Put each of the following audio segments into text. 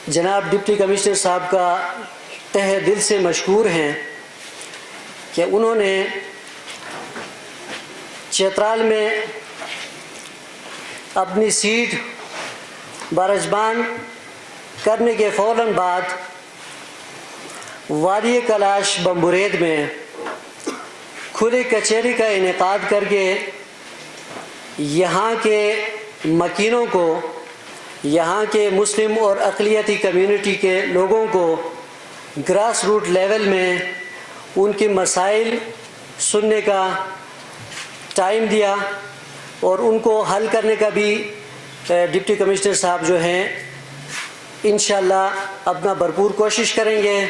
جناب deputy commissioner صاحب کا تہہ دل سے مشکور ہیں کہ انہوں نے چترال میں اپنی سیٹ برجبان کرنے کے فوراً بعد وادی کلاش بمبرید میں کھلی کچہری کا انعقاد کر کے یہاں کے مکینوں کو، یہاں کے مسلم اور اقلیتی کمیونٹی کے لوگوں کو گراس روٹ لیول میں ان کے مسائل سننے کا ٹائم دیا اور ان کو حل کرنے کا بھی ڈپٹی کمشنر صاحب جو ہیں انشاءاللہ اپنا بھرپور کوشش کریں گے۔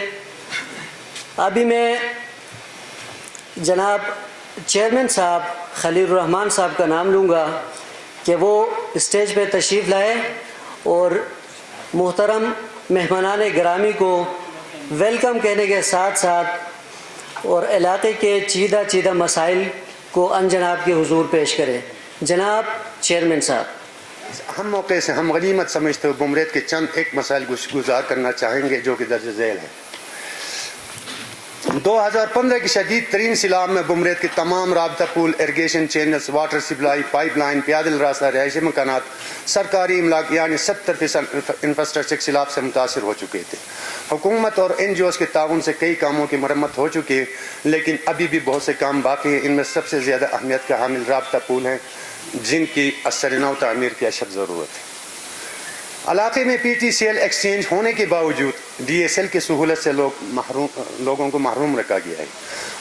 ابھی میں جناب چیئرمین صاحب خلیل الرحمان صاحب کا نام لوں گا کہ وہ اسٹیج پہ تشریف لائے اور محترم مہمانان گرامی کو ویلکم کہنے کے ساتھ ساتھ اور علاقے کے چیدہ چیدہ مسائل کو ان جناب کے حضور پیش کریں۔ جناب چیئرمین صاحب، ہم موقع سے ہم غنیمت سمجھتے ہوئے بمرید کے چند ایک مسائل گزار کرنا چاہیں گے جو کہ درج ذیل ہے۔ 2015 کی شدید ترین سیلاب میں بمرید کے تمام رابطہ پول، irrigation channels, water supply pipeline, پیادل راستہ، رہائشی مکانات، سرکاری املاک یعنی 70% انفراسٹرکچر سیلاب سے متاثر ہو چکے تھے۔ حکومت اور NGOs کے تعاون سے کئی کاموں کی مرمت ہو چکی ہے، لیکن ابھی بھی بہت سے کام باقی ہیں۔ ان میں سب سے زیادہ اہمیت کا حامل رابطہ پول ہیں جن کی اثر نو تعمیر کی اشد ضرورت ہے۔ علاقے میں PTCL ایکسچینج ہونے کے باوجود DSL کی سہولت سے لوگوں کو محروم رکھا گیا ہے۔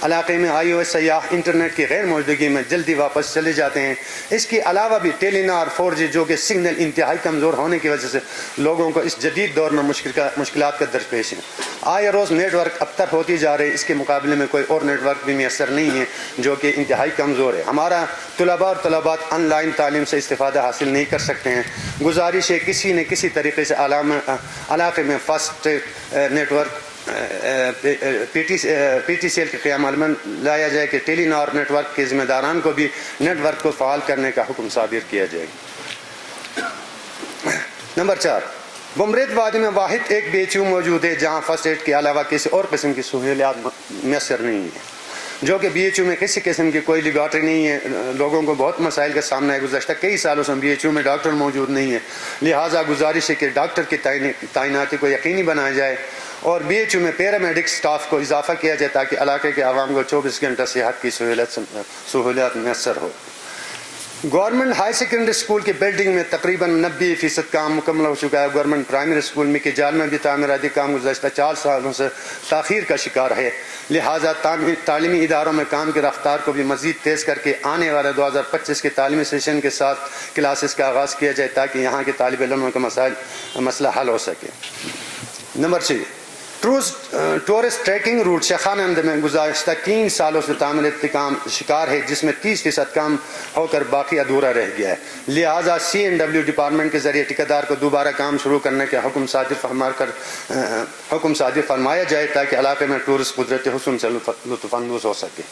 علاقے میں IOS سیاح انٹرنیٹ کی غیر موجودگی میں جلدی واپس چلے جاتے ہیں۔ اس کے علاوہ بھی ٹیلی نار 4G جو کہ سگنل انتہائی کمزور ہونے کی وجہ سے لوگوں کو اس جدید دور میں مشکلات کا درپیش ہے۔ آئے روز نیٹ ورک ابتر ہوتی جا رہی ہے، اس کے مقابلے میں کوئی اور نیٹ ورک بھی میسر نہیں ہے جو کہ انتہائی کمزور ہے۔ ہمارا طلباء اور طلبات آن لائن تعلیم سے استفادہ حاصل نہیں کر سکتے ہیں۔ گزارش ہے کسی نہ کسی طریقے سے علاقے میں فاسٹ نیٹ ورک PTCL کے قیام میں لایا جائے کہ ٹیلی نار نیٹ ورک کے ذمہ داران کو بھی نیٹ ورک کو فعال کرنے کا حکم صادر کیا جائے۔ نمبر 4، بمرید وادی میں واحد ایک BHU موجود ہے جہاں فرسٹ ایڈ کے علاوہ کسی اور قسم کی سہولیات میسر نہیں ہے، جو کہ BHU میں کسی قسم کی کوئی لیبارٹری نہیں ہے۔ لوگوں کو بہت مسائل کا سامنا ہے۔ گزشتہ کئی سالوں سے BHU میں ڈاکٹر موجود نہیں ہے، لہٰذا گزارش ہے کہ ڈاکٹر کی تعیناتی کو یقینی بنایا جائے اور BHU میں پیرامیڈک سٹاف کو اضافہ کیا جائے تاکہ علاقے کے عوام کو 24 گھنٹہ صحت کی سہولیات میسر ہو۔ گورنمنٹ ہائی سیکنڈری اسکول کی بلڈنگ میں تقریباً 90% کام مکمل ہو چکا ہے۔ گورنمنٹ پرائمری اسکول مکی جال میں بھی تعمیراتی کام گزشتہ 4 سالوں سے تاخیر کا شکار ہے، لہٰذا تعلیمی اداروں میں کام کی رفتار کو بھی مزید تیز کر کے آنے والے 2025 کے تعلیمی سیشن کے ساتھ کلاسز کا آغاز کیا جائے تاکہ یہاں کے طالب علموں کا مسئلہ حل ہو سکے۔ نمبر 6، ٹورسٹ ٹریکنگ روٹ شیخانہ اندر میں گزشتہ 3 سالوں سے تعمیراتی کام شکار ہے، جس میں 30% کام ہو کر باقی ادھورا رہ گیا ہے، لہٰذا CNW ڈپارٹمنٹ کے ذریعے ٹھیکیدار کو دوبارہ کام شروع کرنے کے حکم صادر فرمایا جائے تاکہ علاقے میں ٹورسٹ قدرتی حسن سے لطف اندوز ہو سکے۔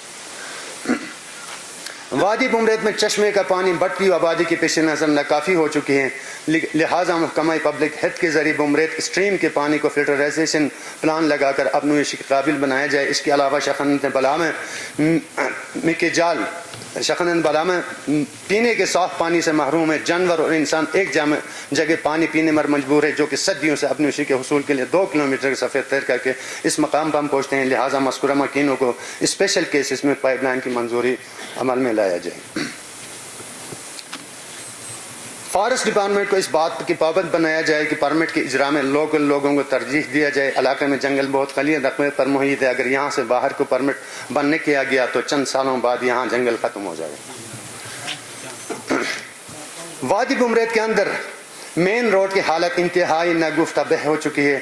وادی بمرید میں چشمے کا پانی بڑھتی آبادی کے پیش نظر ناکافی ہو چکی ہے، لہٰذا محکمہ پبلک ہیلتھ کے ذریعے بمرید اسٹریم کے پانی کو فلٹرائزیشن پلان لگا کر اپنویشی کے قابل بنایا جائے۔ اس کے علاوہ شیخانہ بلا میں مکی جال شیخانہ بلا میں پینے کے صاف پانی سے محروم ہے۔ جانور اور انسان ایک جگہ پانی پینے پر مجبور ہے، جو کہ صدیوں سے اپنی اسی کے حصول کے لیے 2 کلومیٹر کا سفر طے کر کے اس مقام پر ہم پہنچتے ہیں، لہٰذا مذکورہ مکینوں کو اسپیشل کیسز میں پائپ لائن کی منظوری عمل میں لایا جائے۔ فارسٹ ڈپارٹمنٹ کو اس بات کی پابند بنایا جائے کہ پرمٹ کے اجرا میں لوکل لوگوں کو ترجیح دیا جائے۔ علاقے میں جنگل بہت قلیل رقبے پر محیط ہے، اگر یہاں سے باہر کو پرمٹ بننے کیا گیا تو چند سالوں بعد یہاں جنگل ختم ہو جائے گا۔ وادی بمرید کے اندر مین روڈ کی حالت انتہائی ناگفتہ بہ ہو چکی ہے۔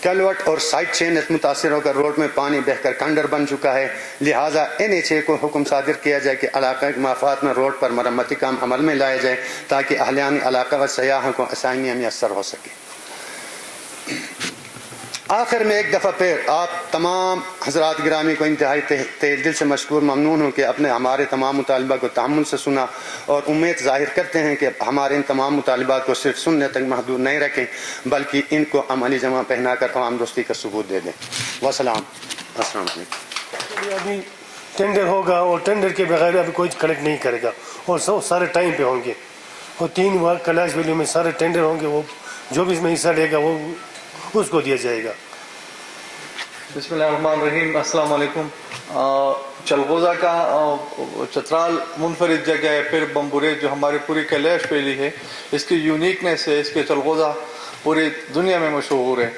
کلوٹ اور سائڈ چین متاثر ہو کر روڈ میں پانی بہ کر کنڈر بن چکا ہے، لہٰذا NHA کو حکم صادر کیا جائے کہ علاقے کے مفاد میں روڈ پر مرمتی کام عمل میں لایا جائے تاکہ اہلیان علاقہ و سیاحوں کو آسانیاں میسر ہو سکے۔ آخر میں ایک دفعہ پھر آپ تمام حضرات گرامی کو انتہائی دل سے مشکور ممنون ہوں کہ ہمارے تمام مطالبہ کو تحمل سے سنا، اور امید ظاہر کرتے ہیں کہ ہمارے ان تمام مطالبات کو صرف سننے تک محدود نہیں رکھیں بلکہ ان کو عملی جمع پہنا کر عوام دوستی کا ثبوت دے دیں۔ السلام علیکم۔ ابھی ٹینڈر ہوگا اور ٹینڈر کے بغیر ابھی کوئی کلیکٹ نہیں کرے گا، اور سارے ٹائم پہ ہوں گے، اور 3 بار کیلاش ویلی میں سارے ٹینڈر ہوں گے، وہ جو بھی اس میں حصہ لے گا وہ اس کو دیا جائے گا۔ بسم اللہ الرحمن الرحیم۔ السلام علیکم۔ چلغوزہ کا چترال منفرد جگہ ہے، پھر بمبوریت جو ہماری پوری کیلاش ویلی ہے، اس کی یونیکنیس ہے، اس کے چلغوزہ پوری دنیا میں مشہور ہے۔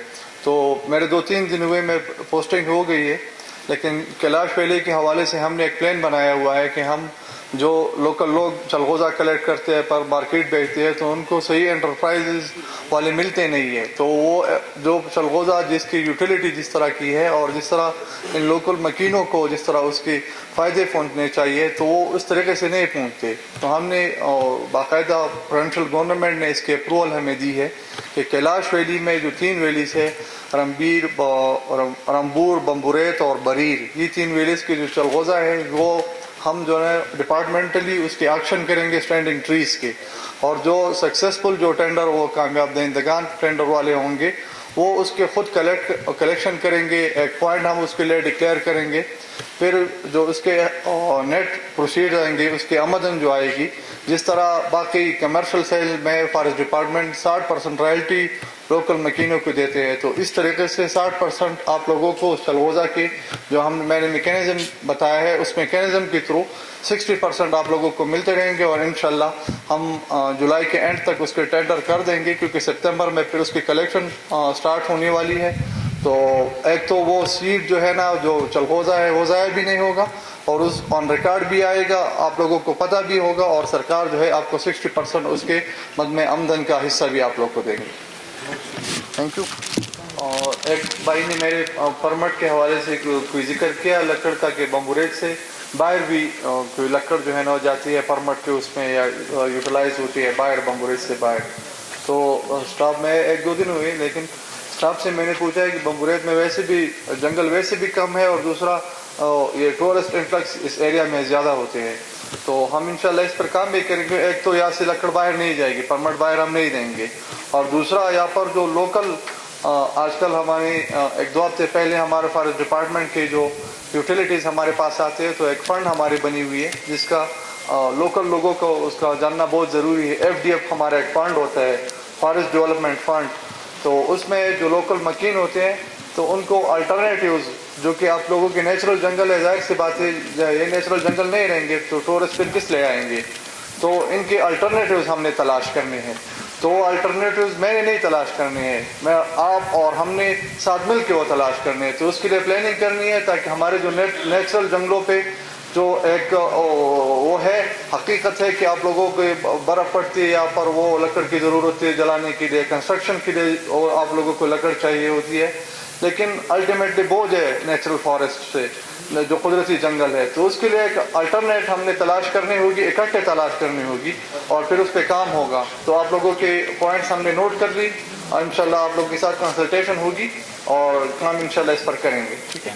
تو میرے 2-3 دن ہوئے میں پوسٹنگ ہو گئی ہے، لیکن کیلاش ویلی کے حوالے سے ہم نے ایک پلان بنایا ہوا ہے کہ ہم جو لوکل لوگ چلغوزہ کلیکٹ کرتے ہیں پر مارکیٹ بیچتے ہیں تو ان کو صحیح انٹرپرائزز والے ملتے نہیں ہیں، تو وہ جو چلغوزہ جس کی یوٹیلیٹی جس طرح کی ہے اور جس طرح ان لوکل مکینوں کو جس طرح اس کے فائدے پہنچنے چاہیے تو وہ اس طریقے سے نہیں پہنچتے۔ تو ہم نے باقاعدہ پروونشل گورنمنٹ نے اس کے اپروول ہمیں دی ہے کہ کیلاش ویلی میں جو 3 ویلیز ہے، رمبور، بمبوریت اور بریر، یہ 3 ویلیز کی جو چلغوزہ ہے وہ ہم جو ہے ڈپارٹمنٹلی اس کے ایکشن کریں گے اسٹینڈنگ ٹریز کے، اور جو سکسیسفل جو ٹینڈر وہ کامیاب دہندگان ٹینڈر والے ہوں گے وہ اس کے خود کلیکشن کریں گے، ایک پوائنٹ ہم اس کے لیے ڈکلیئر کریں گے، پھر جو اس کے نیٹ پروسیڈ آئیں گے اس کے آمدن جو آئے گی، جس طرح باقی کمرشل سیل میں فارسٹ ڈپارٹمنٹ 60% رائلٹی لوکل مکینوں کو دیتے ہیں، تو اس طریقے سے 60% آپ لوگوں کو اس چلغوزہ کے جو میں نے میکینزم بتایا ہے اس میکینزم کے تھرو 60% آپ لوگوں کو ملتے رہیں گے، اور انشاءاللہ ہم جولائی کے اینڈ تک اس کے ٹینڈر کر دیں گے، کیونکہ سپتمبر میں پھر اس کی کلیکشن سٹارٹ ہونے والی ہے۔ تو ایک تو وہ سیڈ جو ہے نا جو چلغوزہ ہے وہ ضائع بھی نہیں ہوگا، اور اس آن ریکارڈ بھی آئے گا، آپ لوگوں کو پتہ بھی ہوگا، اور سرکار جو ہے آپ کو 60% اس کے مد میں آمدن کا حصہ بھی آپ لوگ کو دیں گے۔ Thank you. اور ایک بھائی نے میرے پرمٹ کے حوالے سے کوئی ذکر کیا لکڑ کا کہ بمبوریت سے باہر بھی کوئی لکڑ جو ہے نا جاتی ہے پرمٹ کے اس میں یا یوٹیلائز ہوتی ہے باہر بمبوریت سے باہر، تو اسٹاف میں 1-2 دن ہوئے، لیکن اسٹاف سے میں نے پوچھا ہے کہ بمبوریت میں ویسے بھی جنگل ویسے بھی کم ہے، اور دوسرا یہ ٹورسٹ انفلکس اس ایریا میں زیادہ ہوتے ہیں، تو ہم انشاءاللہ اس پر کام بھی کریں گے۔ ایک تو یہاں سے لکڑ باہر نہیں جائے گی، پرمٹ باہر ہم نہیں دیں گے، اور دوسرا یہاں پر جو لوکل آج کل ہمارے 1-2 ہفتے پہلے ہمارے فارسٹ ڈپارٹمنٹ کے جو یوٹیلیٹیز ہمارے پاس آتے ہیں تو ایک فنڈ ہماری بنی ہوئی ہے جس کا لوکل لوگوں کو اس کا جاننا بہت ضروری ہے۔ FDF ہمارا ایک فنڈ ہوتا ہے، فارسٹ ڈیولپمنٹ فنڈ، تو اس میں جو لوکل مکین ہوتے ہیں تو ان کو الٹرنیٹیوز جو کہ آپ لوگوں کے نیچرل جنگل ہے، ظاہر سی بات ہے یہ نیچرل جنگل نہیں رہیں گے تو ٹورسٹ پھر کس لے آئیں گے، تو ان کے الٹرنیٹیوز ہم نے تلاش کرنے ہیں، تو وہ الٹرنیٹیوز میں نے نہیں تلاش کرنے ہیں، میں آپ اور ہم نے ساتھ مل کے وہ تلاش کرنے ہیں، تو اس کے لیے پلاننگ کرنی ہے تاکہ ہمارے جو نیچرل جنگلوں پہ جو ایک وہ ہے حقیقت ہے کہ آپ لوگوں کو برف پڑتی ہے یہاں پر، وہ لکڑ کی ضرورت ہے جلانے کے لیے، کنسٹرکشن کے لیے اور آپ لوگوں کو لکڑ چاہیے ہوتی ہے، لیکن الٹیمیٹلی بوجھ ہے نیچرل فارسٹ سے جو قدرتی جنگل ہے، تو اس کے لیے ایک الٹرنیٹ ہم نے تلاش کرنی ہوگی، اکٹھے تلاش کرنی ہوگی، اور پھر اس پہ کام ہوگا۔ تو آپ لوگوں کے پوائنٹس ہم نے نوٹ کر لی، انشاءاللہ آپ لوگوں کے ساتھ کنسلٹیشن ہوگی اور کام انشاءاللہ اس پر کریں گے، ٹھیک ہے۔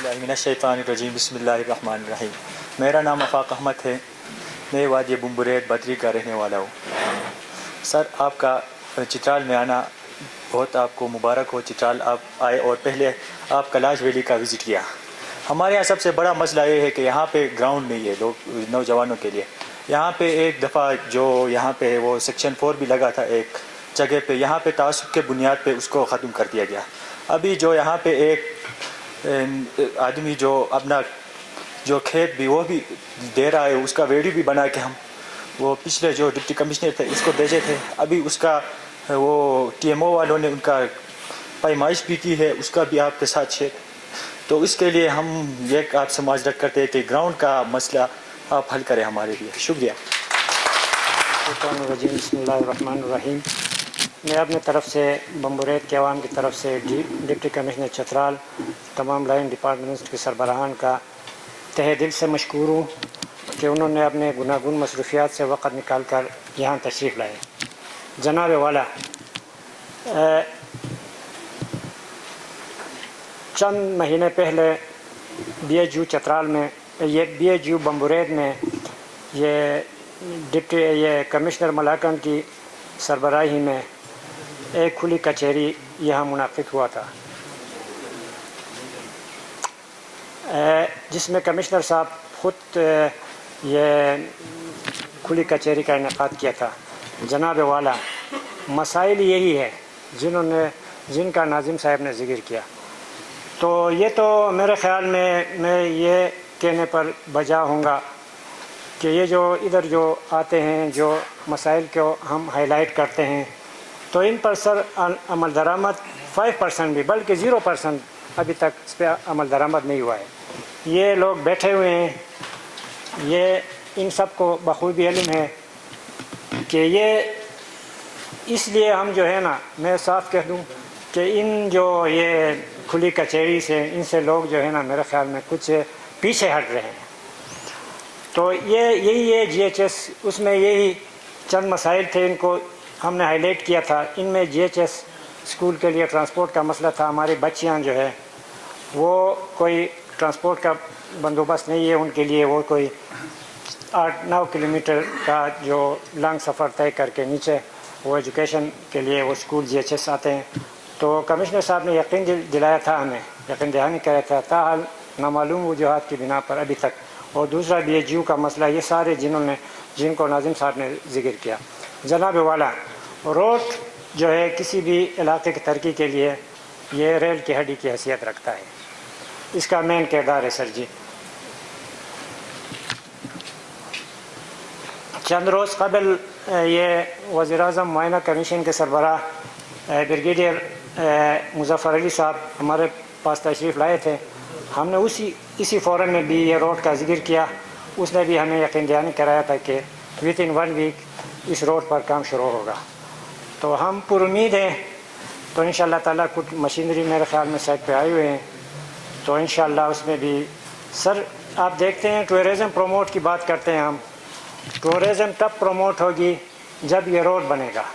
من الشیطان الرجیم، بسم اللہ الرحمن الرحیم۔ میرا نام آفاق احمد ہے، میں وادی بمبوریت بدری کا رہنے والا ہوں۔ سر آپ کا چترال میں آنا بہت آپ کو مبارک ہو، چترال آپ آئے اور پہلے آپ کیلاش ویلی کا وزٹ کیا۔ ہمارے یہاں سب سے بڑا مسئلہ یہ ہے کہ یہاں پہ گراؤنڈ نہیں ہے لوگ نوجوانوں کے لیے۔ یہاں پہ ایک دفعہ جو یہاں پہ وہ سیکشن 4 بھی لگا تھا ایک جگہ پہ، یہاں پہ تعصب کے بنیاد پہ اس کو ختم کر دیا گیا۔ ابھی جو یہاں پہ ایک آدمی جو اپنا جو کھیت بھی وہ بھی دے رہا ہے، اس کا ویڈیو بھی بنا کے ہم وہ پچھلے جو ڈپٹی کمشنر تھے اس کو بھیجے تھے، ابھی اس کا وہ TMO والوں نے ان کا پیمائش بھی کی ہے، اس کا بھی آپ کے ساتھ شیئر، تو اس کے لیے ہم یہ آپ سے معذرت کرتے ہیں کہ گراؤنڈ کا مسئلہ آپ حل کریں ہمارے لیے، شکریہ۔ بسم اللہ الرحمن الرحیم۔ میں اپنے طرف سے بمبوریت کے عوام کی طرف سے ڈپٹی کمشنر چترال، تمام لائن ڈپارٹمنٹس کے سربراہان کا تہہ دل سے مشکور ہوں کہ انہوں نے اپنے گوناگون مصروفیات سے وقت نکال کر یہاں تشریف لائے۔ جناب والا، चंद महीने पहले BHU चतराल में ये BHU बम्बुरेद में ये कमिश्नर मलाकन की सरबराही में एक खुली कचहरी यहाँ मुनाकिद हुआ था, जिसमें कमिश्नर साहब ख़ुद ये खुली कचहरी का इनेकाद किया था। जनाब वाला मसाइल यही है जिनका नाजिम साहब ने ज़िक्र किया। तो ये तो मेरे ख़्याल में मैं ये कहने पर बजा हूँगा कि ये जो इधर जो आते हैं जो मसाइल को हम हाईलाइट करते हैं तो इन पर सर अमल दरामद 5% भी बल्कि 0% अभी तक इस पर अमल दरामद नहीं हुआ है। ये लोग बैठे हुए हैं, ये इन सब को बखूबी इल्म है कि ये इसलिए हम जो है ना, मैं साफ कह दूं कि इन जो ये खुली कचहरी से इनसे लोग जो है ना मेरे ख्याल में कुछ पीछे हट रहे हैं। तो ये यही है GHS, उसमें यही चंद मसाइल थे, इनको हमने हाईलाइट किया था। इनमें GHS स्कूल के लिए ट्रांसपोर्ट का मसला था। हमारी बच्चियाँ जो है वो कोई ट्रांसपोर्ट का बंदोबस्त नहीं है उनके लिए, वो कोई 8-9 किलोमीटर का जो लॉन्ग सफ़र तय करके नीचे वो एजुकेशन के लिए वो स्कूल GHS आते हैं। तो कमिश्नर साहब ने यकीन दिलाया था, हमें यकीन दहानी कराया था, ताहाल नामालूम वजूहात की बिना पर अभी तक। और दूसरा BHU का मसला, ये सारे जिनको नाजिम साहब ने जिक्र किया। जनाब वाला रोड जो है किसी भी इलाके की तरक्की के लिए ये रेल की हड्डी की हैसियत रखता है, इसका मेन किरदार है सर जी। चंद रोज़ कबल ये वज़ीर-ए-आज़म मुआयना कमीशन के सरबराह ब्रिगेडियर मुज़फ़्फ़र अली साहब हमारे पास तशरीफ़ लाए थे। हमने इसी फोरम में भी ये रोड का जिक्र किया। उसने भी हमें यकीन दहानी कराया था कि विदिन 1 वीक इस रोड पर काम शुरू होगा। तो हम पुरुमीद हैं। तो इंशाअल्लाह ताला कुछ मशीनरी मेरे ख़्याल में साइड पे आए हुए हैं, तो इंशाअल्लाह उसमें भी सर आप देखते हैं टूरिज़म प्रमोट की बात करते हैं हम। टूरिज़म तब प्रमोट होगी जब ये रोड बनेगा।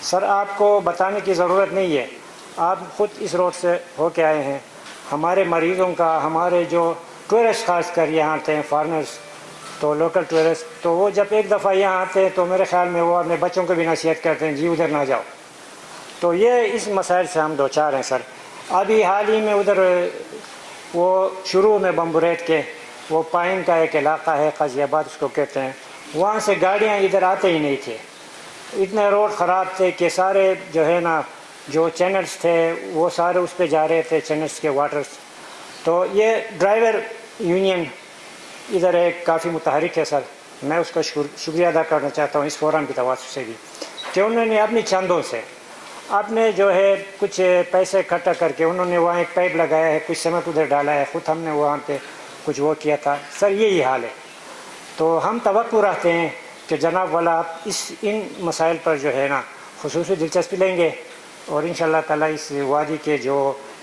सर आपको बताने की ज़रूरत नहीं है, आप ख़ुद इस रोड से होके आए हैं। हमारे मरीज़ों का, हमारे जो टूरिस्ट ख़ास कर यहाँ आते हैं फॉरेनर्स, तो लोकल टूरिस्ट, तो वो जब एक दफ़ा यहाँ आते हैं तो मेरे ख़्याल में वो अपने बच्चों को भी नसीहत करते हैं जी उधर ना जाओ। तो ये इस मसाइल से हम दो चार हैं सर। अभी हाल ही में उधर वो शुरू में बम्बुरेत के वो पाइन का एक इलाका है, क़ाज़ियाबाद उसको कहते हैं, वहाँ से गाड़ियाँ इधर आते ही नहीं थे। इतने रोड ख़राब थे कि सारे जो है ना जो चैनल्स थे वो सारे उस पर जा रहे थे, चैनल्स के वाटर्स। तो ये ड्राइवर यूनियन इधर एक काफ़ी मुतहरिक है सर, मैं उसका शुक्रिया अदा करना चाहता हूँ इस फोरम की तवासुस से भी, कि उन्होंने अपनी चंदों से आपने जो है कुछ पैसे इकट्ठा करके उन्होंने वहाँ एक पाइप लगाया है, कुछ सीमेंट उधर डाला है, ख़ुद हमने वहाँ पे कुछ वो किया था सर। यही हाल है। तो हम तवक्कुर रखते हैं कि जनाब वाला आप इन मसाइल पर जो है ना खुसूसी दिलचस्पी लेंगे और इंशाअल्लाह ताला इस वादी के जो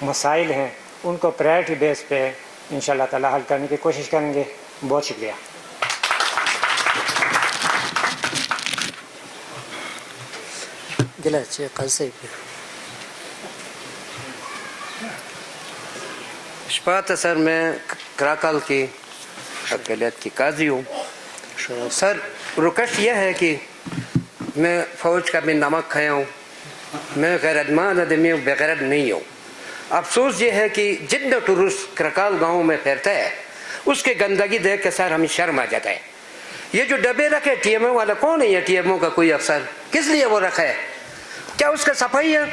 मसाइल हैं उनको प्रायोरिटी बेस पे इंशाअल्लाह ताला हल करने की कोशिश करेंगे। बहुत शुक्रिया। शफात सर, मैं कराकल की अकेलियत की काजी हूँ। सर रुकश यह है कि मैं फ़ौज का भी नमक खाया हूँ, मैं गैरतमंद आदमी हूँ, बेगैरत नहीं हूँ। अफसोस ये है कि जितना टूरिस्ट कराकल गाँव में फिरता है उसके गंदगी देख के सर हमें शर्म आ जाता है। ये जो डब्बे रखे TMO वाला कौन है? ये TMO का कोई अफसर किस लिए वो रखा है? क्या उसका सफाई है?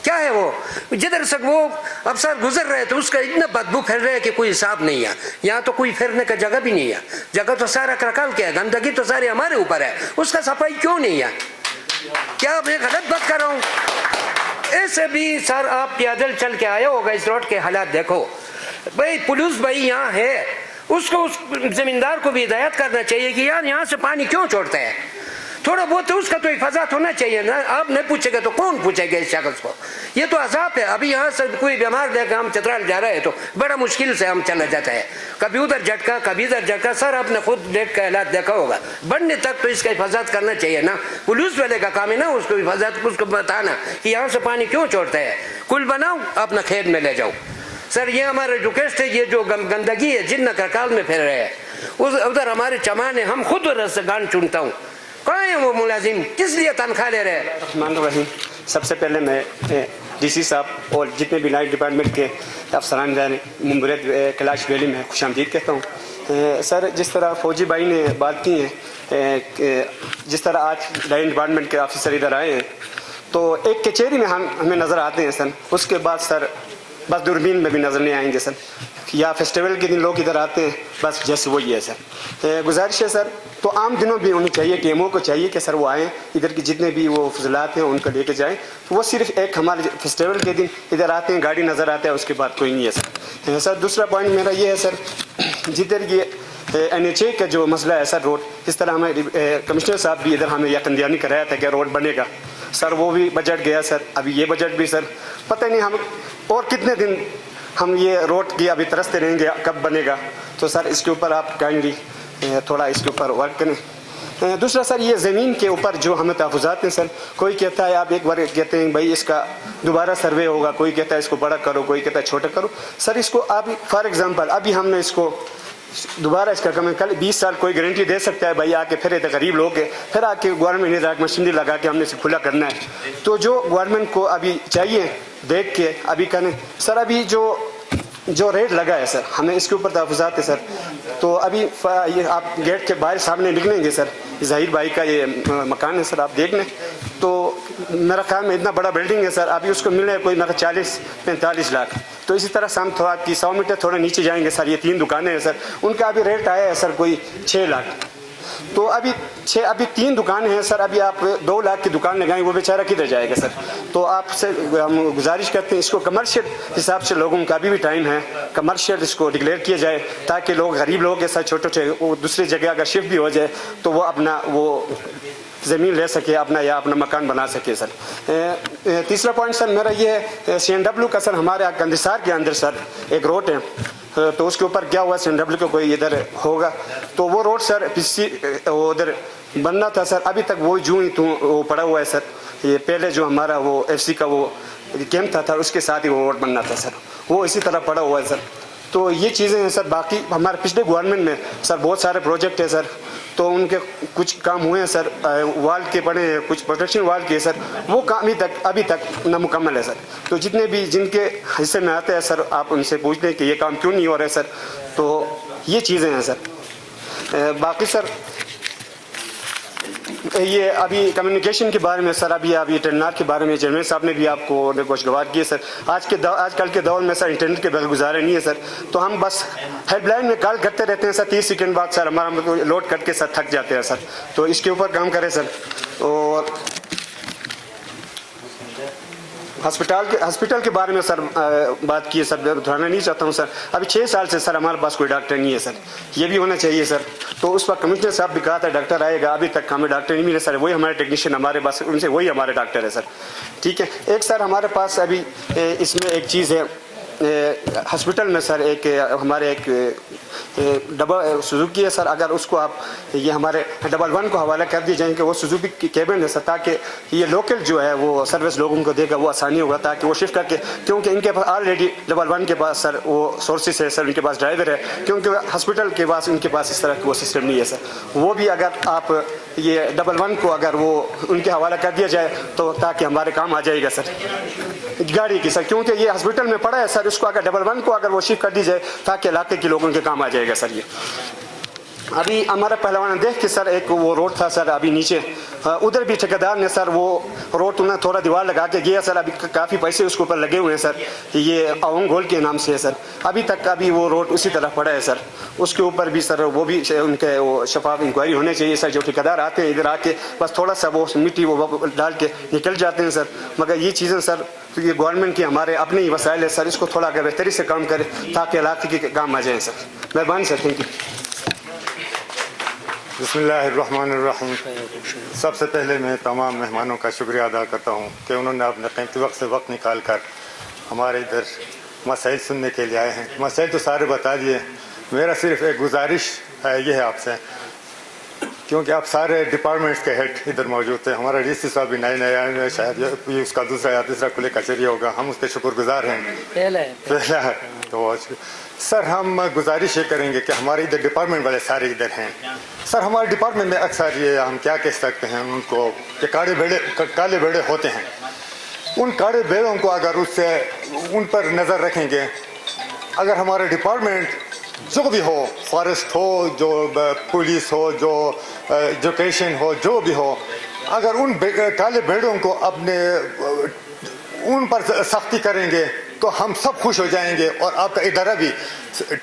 क्या है वो? जिधर से वो अफसर गुजर रहे तो उसका इतना बदबू फैल रहा है कि कोई हिसाब नहीं है। यहाँ तो कोई फिरने का जगह भी नहीं है, जगह तो सारा कराकल के है, गंदगी तो सारी हमारे ऊपर है, उसका सफाई क्यों नहीं है? क्या मैं गलत बात कर रहा हूँ? ऐसे भी सर आप पैदल चल के आए होगा, इस रोड के हालात देखो भाई। पुलिस भाई यहाँ है, उसको उस जमींदार को भी हिदायत करना चाहिए कि यार यहाँ से पानी क्यों छोड़ता है, थोड़ा बहुत तो उसका तो हिफाजत होना चाहिए ना। आप नहीं पूछेगा तो कौन पूछेगा इस शख्स को? ये तो अजाब है। अभी यहाँ से कोई बीमार लेकर हम चतराल जा रहे हैं तो बड़ा मुश्किल से हम चला जाता है, कभी उधर झटका कभी इधर झटका। सर आपने खुद लेट का हालात देखा होगा, बढ़ने तक तो इसका हिफाजत करना चाहिए ना, पुलिस वाले का काम है ना उसको हिफाजत, उसको बताना कि यहाँ से पानी क्यों छोड़ता है। कुल बनाओ अपना खेत में ले जाओ, सर ये हमारा रिक्वेस्ट है, ये जो गंदगी है जिन करकाल में फैल रहा है उधर हमारे चमान है, हम खुद रसगान चुनता हूँ, कहाँ है वो मुलाजिम, किस लिए तनख्वाह ले रहे हैं। रहमान सबसे पहले मैं डीसी साहब और जितने भी लाइट डिपार्टमेंट के अफसरान मुंबरेद कैलाश वैली में खुशामदीद कहता हूँ। सर जिस तरह फौजी भाई ने बात की है, जिस तरह आज लाइन डिपार्टमेंट के ऑफिसर इधर आए हैं तो एक कचहरी में हमें नज़र आते हैं सर, उसके बाद सर बस दूरबीन में भी नज़र नहीं आएंगे सर, या फेस्टिवल के दिन लोग इधर आते हैं बस जैसे वही है सर। गुजारिश है सर, तो आम दिनों भी उन्हें चाहिए, टीएमओ को चाहिए कि सर वो आएँ, इधर की जितने भी वो फजलात हैं उनको लेके जाएं। वो सिर्फ एक हमारे फेस्टिवल के दिन इधर आते हैं, गाड़ी नज़र आता है, उसके बाद कोई नहीं है सर। सर दूसरा पॉइंट मेरा ये है सर, जिधर ये NHA का जो मसला है सर रोड, इस तरह हमें कमिश्नर साहब भी इधर हमें यकीन कराया था कि रोड बनेगा सर, वो भी बजट गया सर, अभी ये बजट भी सर पता नहीं हम और कितने दिन हम ये रोड की अभी तरसते रहेंगे, कब बनेगा। तो सर इसके ऊपर आप काइंडली थोड़ा इसके ऊपर वर्क करें। दूसरा सर ये ज़मीन के ऊपर जो हमें तहफ़्फ़ुज़ात हैं सर, कोई कहता है आप एक बार कहते हैं भाई इसका दोबारा सर्वे होगा, कोई कहता है इसको बड़ा करो, कोई कहता है छोटा करो। सर इसको आप फॉर एग्ज़ाम्पल अभी हमने इसको दोबारा इसका कल 20 साल कोई गारंटी दे सकता है भाई आके फिर गरीब लोग है, फिर आके गवर्नमेंट ने मशीनरी लगा के हमने इसे खुला करना है। तो जो गवर्नमेंट को अभी चाहिए देख के अभी करें सर। अभी जो रेट लगा है सर, हमें इसके ऊपर तहफ़्फ़ुज़ात है सर। तो अभी ये आप गेट के बाहर सामने निकलेंगे सर, ज़हीर भाई का ये मकान है सर, आप देख लें तो मेरा ख्याल में इतना बड़ा बिल्डिंग है सर, अभी उसको मिल रहा है कोई मेरा 40-45 लाख। तो इसी तरह से हम थोड़ा 100 मीटर थोड़ा नीचे जाएंगे सर, ये 3 दुकानें हैं सर, उनका अभी रेट आया है सर कोई 6 लाख। तो अभी 3 दुकानें हैं सर, अभी आप 2 लाख की दुकान लगाएं, वो बेचारा किधर जाएगा सर। तो आपसे हम गुजारिश करते हैं इसको कमर्शियल हिसाब से, लोगों का अभी भी टाइम है, कमर्शियल इसको डिक्लेयर किया जाए ताकि लोग गरीब लोग के साथ छोटे वो दूसरी जगह अगर शिफ्ट भी हो जाए तो वो अपना वो ज़मीन ले सके अपना, या अपना मकान बना सके सर। तीसरा पॉइंट सर मेरा ये है, CNW का सर हमारे कंदिसार के अंदर सर एक रोड है, तो उसके ऊपर क्या हुआ CNW को कोई इधर होगा तो वो रोड सर उधर बनना था सर, अभी तक वो जूं ही वो पड़ा हुआ है सर। ये पहले जो हमारा वो FC का वो कैंप था उसके साथ ही वो रोड बनना था सर, वो इसी तरह पड़ा हुआ है सर। तो ये चीज़ें हैं सर। बाकी हमारे पिछले गवर्नमेंट में सर बहुत सारे प्रोजेक्ट है सर, तो उनके कुछ काम हुए हैं सर, वाल के पड़े हैं, कुछ प्रोटेक्शन वाल के सर, वो काम ही अभी तक नामुकम्मल है सर। तो जितने भी जिनके हिस्से में आते हैं सर, आप उनसे पूछ लें कि ये काम क्यों नहीं हो रहा है सर। तो ये चीज़ें हैं सर। बाकी सर ये अभी कम्युनिकेशन के बारे में सर, अभी इंटरनेट के बारे में चेयरमैन साहब ने भी आपको खुशगवार किए सर। आजकल के दौर में सर इंटरनेट के बगैर गुजारे नहीं है सर, तो हम बस हेल्पलाइन में कॉल करते रहते हैं सर, 30 सेकंड बाद सर हमारा लोड करके सर थक जाते हैं सर। तो इसके ऊपर काम करें सर। और हॉस्पिटल के बारे में सर बात की है सर, दोहराना नहीं चाहता हूँ सर। अभी 6 साल से सर हमारे पास कोई डॉक्टर नहीं है सर, ये भी होना चाहिए सर। तो उस वक्त कमिश्नर साहब भी कहा था डॉक्टर आएगा, अभी तक हमें डॉक्टर नहीं मिले सर। वही हमारे टेक्नीशियन हमारे पास, उनसे वही हमारे डॉक्टर है सर। ठीक है। एक सर हमारे पास अभी इसमें एक चीज़ है हॉस्पिटल में सर, एक हमारे एक डबल सुजुकी है सर, अगर उसको आप ये हमारे 11 को हवाला कर दिए जाएंगे, वो सुजुकी की केबिन है सर, ताकि ये लोकल जो है वो सर्विस लोगों को देगा, वो आसानी होगा ताकि वो शिफ्ट करके, क्योंकि इनके पास ऑलरेडी 11 के पास सर वो सोर्सेस है सर, उनके पास ड्राइवर है, क्योंकि हॉस्पिटल के पास उनके पास इस तरह का वो सिस्टम नहीं है सर। वो भी अगर आप ये 11 को अगर वो उनके हवाला कर दिया जाए तो ताकि हमारे काम आ जाएगा सर गाड़ी की सर, क्योंकि ये हॉस्पिटल में पड़ा है सर, उसको अगर 11 को अगर वो शिफ्ट कर दी जाए ताकि इलाके के लोगों के काम आ जाएगा सर। ये अभी हमारा पहलवान देख के सर एक वो रोड था सर, अभी नीचे उधर भी ठेकेदार ने सर वो रोड उन्हें थोड़ा दीवार लगा के गया सर, अभी काफ़ी पैसे उसके ऊपर लगे हुए हैं सर, ये अवंग गोल के नाम से है सर। अभी तक अभी वो रोड उसी तरह पड़ा है सर, उसके ऊपर भी सर वो भी उनके वो शफाफ इंक्वायरी होनी चाहिए सर। जो ठेकेदार आते हैं इधर आके बस थोड़ा सा वो मिट्टी वो डाल के निकल जाते हैं सर, मगर ये चीज़ें सर तो ये गवर्नमेंट की हमारे अपने ही वसाइल है सर, इसको थोड़ा अगर बेहतरी से काम करें ताकि इलाके के काम आ जाए सर। मेहरबानी सर, थैंक यू। बिस्मिल्लाहिर्रहमानिर्रहीम। सबसे पहले मैं तमाम मेहमानों का शुक्रिया अदा करता हूँ कि उन्होंने अपने कीमती वक्त से वक्त निकाल कर हमारे इधर मसाइल सुनने के लिए आए हैं। मसाइल तो सारे बता दिए, मेरा सिर्फ एक गुजारिश है ये है आपसे क्योंकि आप सारे डिपार्टमेंट्स के हेड इधर मौजूद थे। हमारा डीसी साहब भी नए नए आए हैं, शायद ये उसका दूसरा या तीसरा खुले कचहरी होगा, हम उसके शुक्रगुजार हैं। पहला है तो सर हम गुजारिश ये करेंगे कि हमारे इधर डिपार्टमेंट वाले सारे इधर हैं। सर हमारे डिपार्टमेंट में अक्सर ये हम क्या कह सकते हैं उनको कि काले बेड़े होते हैं। उन काले बेड़ों को अगर उससे उन पर नज़र रखेंगे, अगर हमारा डिपार्टमेंट जो भी हो, फॉरेस्ट हो, जो पुलिस हो, जो एजुकेशन हो, जो भी हो, अगर उन काले बेड़ों को अपने उन पर सख्ती करेंगे तो हम सब खुश हो जाएंगे और आपका इदारा भी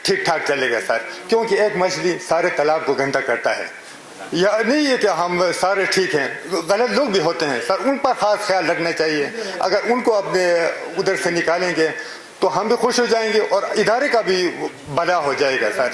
ठीक ठाक चलेगा सर। क्योंकि एक मछली सारे तालाब को गंदा करता है। या नहीं है कि हम सारे ठीक हैं, गलत लोग भी होते हैं सर, उन पर खास ख्याल रखना चाहिए। अगर उनको अपने उधर से निकालेंगे तो हम भी खुश हो जाएंगे और इदारे का भी भला हो जाएगा सर।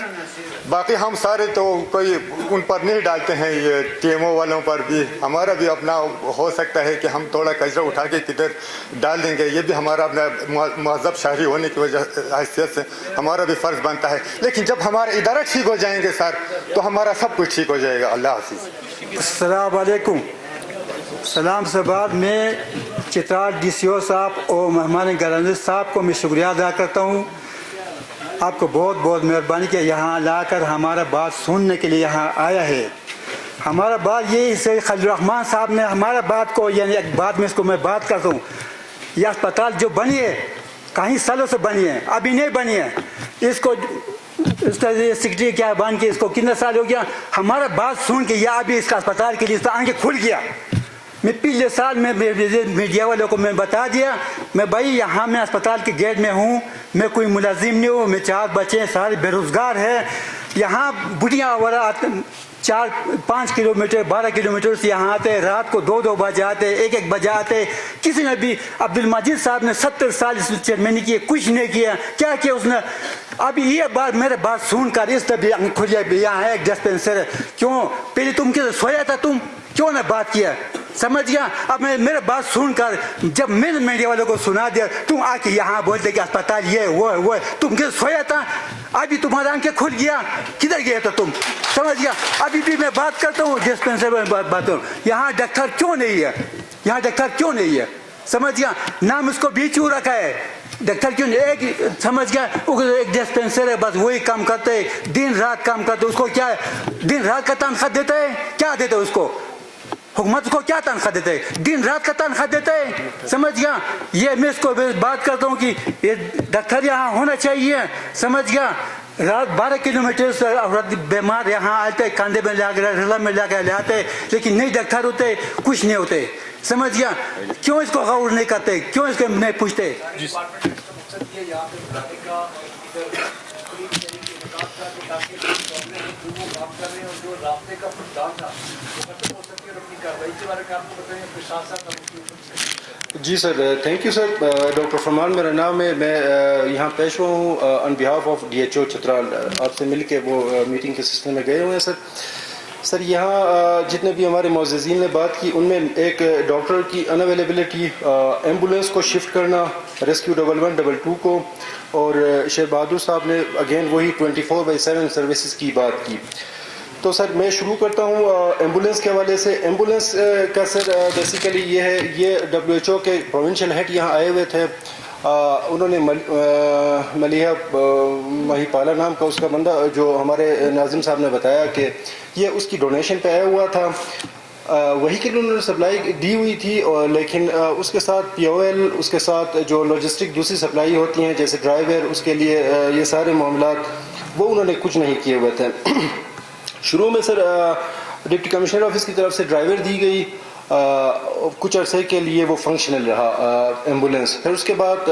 बाकी हम सारे तो कोई उन पर नहीं डालते हैं, ये टीएमओ वालों पर भी हमारा भी अपना हो सकता है कि हम थोड़ा कचरा उठा के किधर डाल देंगे, ये भी हमारा अपना महज़ब शहरी होने की वजह हैसियत से हमारा भी फ़र्ज़ बनता है। लेकिन जब हमारा इदारा ठीक हो जाएंगे सर तो हमारा सब कुछ ठीक हो जाएगा। अल्लाह हाफ़िज़। अस्सलाम वालेकुम। सलाम से बाद में चित्राल DCO साहब और मेहमान गरानी साहब को मैं शुक्रिया अदा करता हूँ। आपको बहुत बहुत मेहरबानी कि यहाँ लाकर हमारा बात सुनने के लिए यहाँ आया है। हमारा बात ये से खलील रहमान साहब ने हमारा बात को यानी एक बात में इसको मैं बात करता हूँ। यह अस्पताल जो बनी है कई सालों से बनी है, अभी नहीं बनी है। इसको इसका सेक्रेटरी क्या बन के इसको कितना साल हो गया। हमारा बात सुन के या अभी इसका अस्पताल के लिए इसका आंखें खुल गया। मैं पिछले साल में मीडिया वालों को मैं बता दिया, मैं भाई यहाँ मैं अस्पताल के गेट में हूँ, मैं कोई मुलाजिम नहीं हूँ, मैं 4 बच्चे सारे बेरोज़गार हैं। यहाँ बुढ़िया वगैरह 4-5 किलोमीटर 12 किलोमीटर से यहाँ आते, रात को 2-2 बजे आते, 1-1 बजे आते। किसी ने भी अब्दुल मजीद साहब ने 70 साल इस चेयरमैन किए, कुछ नहीं किया। क्या किया उसने? अभी ये बात मेरे बात सुनकर इस तरह खुलिया यहाँ है एक डिस्पेंसर। क्यों पहले तुम किधर सोया था, तुम क्यों ना बात किया? समझ गया? अब मैं मेरे बात सुनकर जब मैंने मीडिया वालों को सुना दिया, तुम आके यहाँ बोलते कि अस्पताल ये वो तुम किधर सोया था? अभी तुम्हारा आंखें खुल गया, किधर गए तो तुम? समझ गया? अभी भी मैं बात करता हूँ डिस्पेंसर में बात करूँ, यहाँ डॉक्टर क्यों नहीं है? यहाँ डॉक्टर क्यों नहीं है? समझ गया? नाम उसको BHU रखा है, डॉक्टर क्यों नहीं? एक समझ गया एक डिस्पेंसर है, बस वही काम करते है, दिन रात काम करते। उसको क्या दिन रात का तनख्वाह देता है? क्या देते है उसको? हुकूमत को क्या तनख्वाह देते है? दिन रात का तनख्वाह देते है। समझ गया? ये मैं इसको बात करता हूँ कि ये डॉक्टर यहाँ होना चाहिए। समझ गया? रात 12 किलोमीटर से औरत बीमार यहाँ आते, कंधे में लगा रिला में लगा ले आते, लेकिन नहीं डॉक्टर होते, कुछ नहीं होते। समझ गया? क्यों इसको गौर नहीं करते? क्यों इसको नहीं पूछते? जी sir, thank you sir. Doctor Farman मेरा नाम है, मैं यहाँ पेश हुआ हूँ on behalf of DHO Chitral. आपसे मिल के वो मीटिंग के सिलसिले में गए हुए हैं सर। सर यहाँ जितने भी हमारे मौजूदीन ने बात की, उनमें एक डॉक्टर की अनअवेलेबिलिटी, एम्बुलेंस को शिफ्ट करना रेस्क्यू 1112 को, और शेर बहादुर साहब ने अगेन वही 24/7 सर्विसेज की बात की। तो सर मैं शुरू करता हूँ एम्बुलेंस के हवाले से। एम्बुलेंस का सर बेसिकली ये है, ये WHO के प्रोविंशियल हेड यहाँ आए हुए थे। उन्होंने मलिहा महिपाला नाम का उसका बंदा, जो हमारे नाजिम साहब ने बताया कि ये उसकी डोनेशन पे आया हुआ था। व्हीकल उन्होंने सप्लाई दी हुई थी, और लेकिन उसके साथ POL, उसके साथ जो लॉजिस्टिक दूसरी सप्लाई होती हैं जैसे ड्राइवर, उसके लिए ये सारे मामलात वो उन्होंने कुछ नहीं किए हुए थे। शुरू में सर डिप्टी कमिश्नर ऑफिस की तरफ से ड्राइवर दी गई, कुछ अरसे के लिए वो फंक्शनल रहा एम्बुलेंस। फिर उसके बाद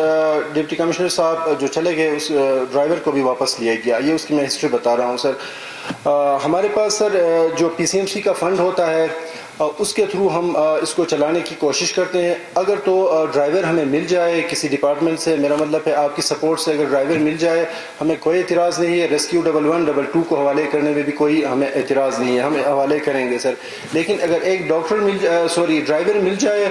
डिप्टी कमिश्नर साहब जो चले गए, उस ड्राइवर को भी वापस लिया गया। ये उसकी मैं हिस्ट्री बता रहा हूँ सर। हमारे पास सर जो PCMC का फंड होता है, उसके थ्रू हम इसको चलाने की कोशिश करते हैं। अगर तो ड्राइवर हमें मिल जाए किसी डिपार्टमेंट से, मेरा मतलब है आपकी सपोर्ट से अगर ड्राइवर मिल जाए, हमें कोई एतराज़ नहीं है। रेस्क्यू 1112 को हवाले करने में भी कोई हमें एतराज़ नहीं है, हमें हवाले करेंगे सर। लेकिन अगर एक ड्राइवर मिल जाए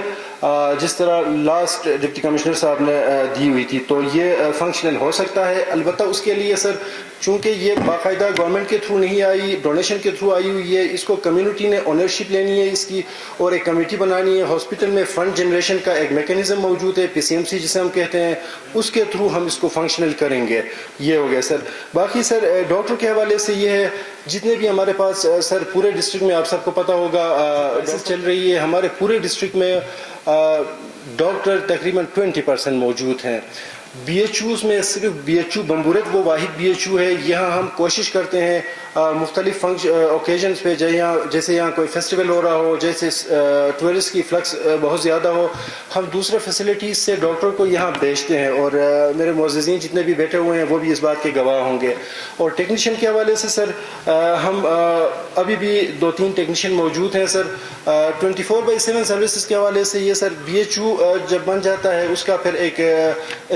جس طرح لاسٹ ڈپٹی کمشنر صاحب نے دی ہوئی تھی، تو یہ فنکشنل ہو سکتا ہے. البتہ اس کے لیے سر چونکہ یہ باقاعدہ گورنمنٹ کے تھرو نہیں آئی، ڈونیشن کے تھرو آئی ہوئی ہے، اس کو کمیونٹی نے اونرشپ لینی ہے اس کی اور ایک کمیٹی بنانی ہے. ہاسپٹل میں فنڈ جنریشن کا ایک میکینزم موجود ہے، PCMC جسے ہم کہتے ہیں، اس کے تھرو ہم اس کو فنکشنل کریں گے. یہ ہو گیا سر. باقی سر ڈاکٹر کے حوالے سے یہ ہے جتنے بھی ہمارے پاس سر پورے ڈسٹرکٹ میں آپ سب کو پتہ ہوگا چل رہی ہے، ہمارے پورے ڈسٹرکٹ میں ڈاکٹر تقریباً 20% موجود ہیں. BHOs میں صرف BHO بمبورت وہ واحد BHO ہے. یہاں ہم کوشش کرتے ہیں مختلف اوکیزنز پہ جیسے یہاں کوئی فیسٹیول ہو رہا ہو، جیسے ٹورسٹ کی فلکس بہت زیادہ ہو، ہم دوسرے فیسلٹیز سے ڈاکٹر کو یہاں بھیجتے ہیں. اور میرے معززین جتنے بھی بیٹھے ہوئے ہیں وہ بھی اس بات کے گواہ ہوں گے. اور ٹیکنیشین کے حوالے سے سر ہم ابھی بھی 2-3 ٹیکنیشین موجود ہیں سر. 24/7 سروسز کے حوالے سے یہ سر BHO جب بن جاتا ہے اس کا پھر ایک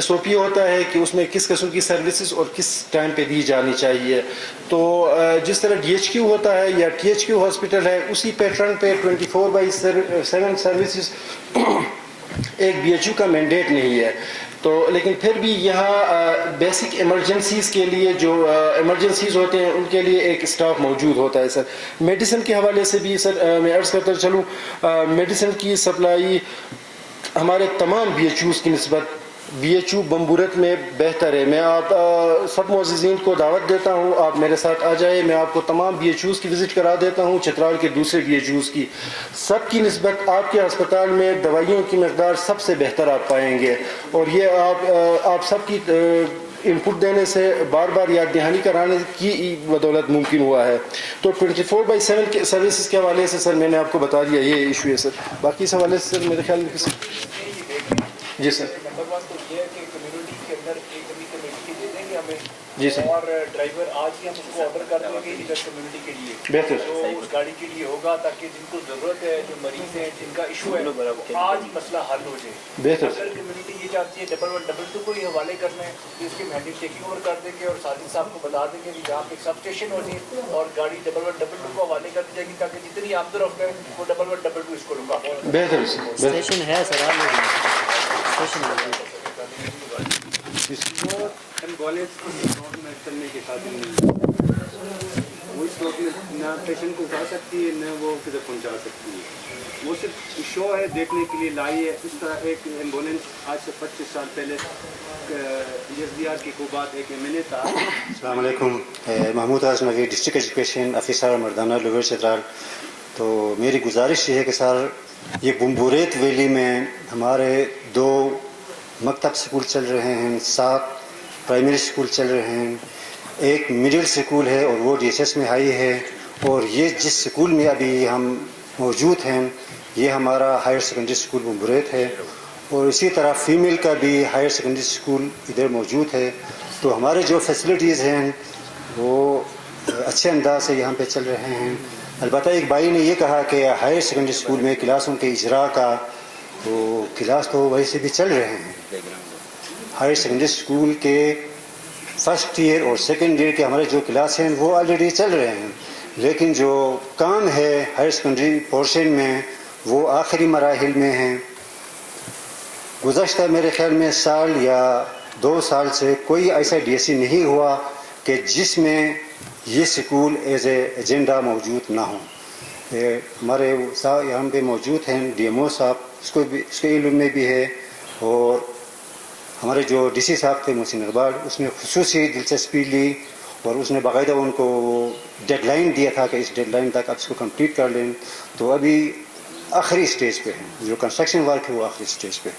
SOP ہوتا ہے کہ اس میں کس قسم کی سروسز اور کس ٹائم پہ دی جانی چاہیے. تو جس طرح DHQ ہوتا ہے یا THQ ہاسپٹل ہے، اسی پیٹرن پہ 24/7 سروسز ایک BHO کا مینڈیٹ نہیں ہے. تو لیکن پھر بھی یہاں بیسک ایمرجنسیز کے لیے جو ایمرجنسیز ہوتے ہیں ان کے لیے ایک اسٹاف موجود ہوتا ہے سر. میڈیسن کے حوالے سے بھی سر میں عرض کرتا چلوں، میڈیسن کی سپلائی ہمارے تمام BHOs کی نسبت BHO بمبورت میں بہتر ہے. میں آپ سب معززین کو دعوت دیتا ہوں، آپ میرے ساتھ آ جائے، میں آپ کو تمام BHOs کی وزٹ کرا دیتا ہوں، چترال کے دوسرے BHOs کی. سب کی نسبت آپ کے ہسپتال میں دوائیوں کی مقدار سب سے بہتر آپ پائیں گے. اور یہ آپ سب کی انپٹ دینے سے بار بار یاد دہانی کرانے کی بدولت ممکن ہوا ہے. تو 24/7 کے سروسز کے حوالے سے سر میں نے آپ کو بتا دیا یہ ایشو ہے سر. باقی اس حوالے سے سر میرے خیال میں جی سر جی سر اور ڈرائیور آج ہی ہم اس کو آرڈر کر دیں گے ادھر کمیونٹی کے لیے بہتر تو اس گاڑی کے لیے ہوگا تاکہ جن کو ضرورت ہے، جو مریض ہیں جن کا ایشو ہے، آج مسئلہ حل ہو جائے. بہتر. اگر کمیونٹی یہ چاہتی ہے 1122 کو ہی حوالے کرنا ہے تو اس کی ہینڈل ٹیکنگ اوور کر دیں گے اور ساجد صاحب کو بتا دیں گے کہ جہاں پہ سب اسٹیشن ہو جائے اور گاڑی 1122 کو حوالے کر دی جائے گی تاکہ جتنی آمد و رفت ہے وہ 1122 اس کو رکا. بہتر اسٹیشن ہے سر، اسٹیشن ایمبولینس کو روڈ میں چلنے کے قابل نہیں، وہ اس وقت نہ پیشنٹ کو اٹھا سکتی ہے نہ وہ کدھر پہنچا سکتی ہے. وہ صرف شو ہے دیکھنے کے لیے لائی ہے. اس طرح ایک ایمبولینس آج سے 25 سال پہلے SDR کی کوبات ایک MNA تھا. السلام علیکم. Mahmood Azam Naqvi, district education officer مردانہ لوور چترال. تو میری گزارش یہ ہے کہ سر یہ بمبوریت ویلی میں ہمارے 2 مکتب سکول چل رہے ہیں، 7 پرائمری سکول چل رہے ہیں، ایک مڈل سکول ہے اور وہ DHS میں ہائی ہے. اور یہ جس سکول میں ابھی ہم موجود ہیں یہ ہمارا ہائر سیکنڈری سکول بمبوریت ہے. اور اسی طرح فیمیل کا بھی ہائر سیکنڈری سکول ادھر موجود ہے. تو ہمارے جو فیسلٹیز ہیں وہ اچھے انداز سے یہاں پہ چل رہے ہیں. البتہ ایک بھائی نے یہ کہا کہ ہائر سیکنڈری سکول میں کلاسوں کے اجراء کا، تو کلاس تو ویسے بھی چل رہے ہیں. ہائر سیکنڈری سکول کے فرسٹ ایئر اور سیکنڈ ایئر کے ہمارے جو کلاس ہیں وہ آلریڈی چل رہے ہیں، لیکن جو کام ہے ہائر سیکنڈری پورشن میں وہ آخری مراحل میں ہیں. گزشتہ میرے خیال میں سال یا 2 سال سے کوئی ایسا DSC نہیں ہوا کہ جس میں یہ سکول ایز اے ایجنڈا موجود نہ ہوں. ہمارے یہاں پہ موجود ہیں DMO صاحب، اس کے علم میں بھی ہے. اور ہمارے جو DC صاحب تھے محسن اقبال، اس نے خصوصی دلچسپی لی اور اس نے باقاعدہ ان کو ڈیڈ لائن دیا تھا کہ اس ڈیڈ لائن تک آپ اس کو کمپلیٹ کر لیں. تو ابھی آخری اسٹیج پہ ہیں، جو کنسٹرکشن ورک ہے وہ آخری اسٹیج پہ.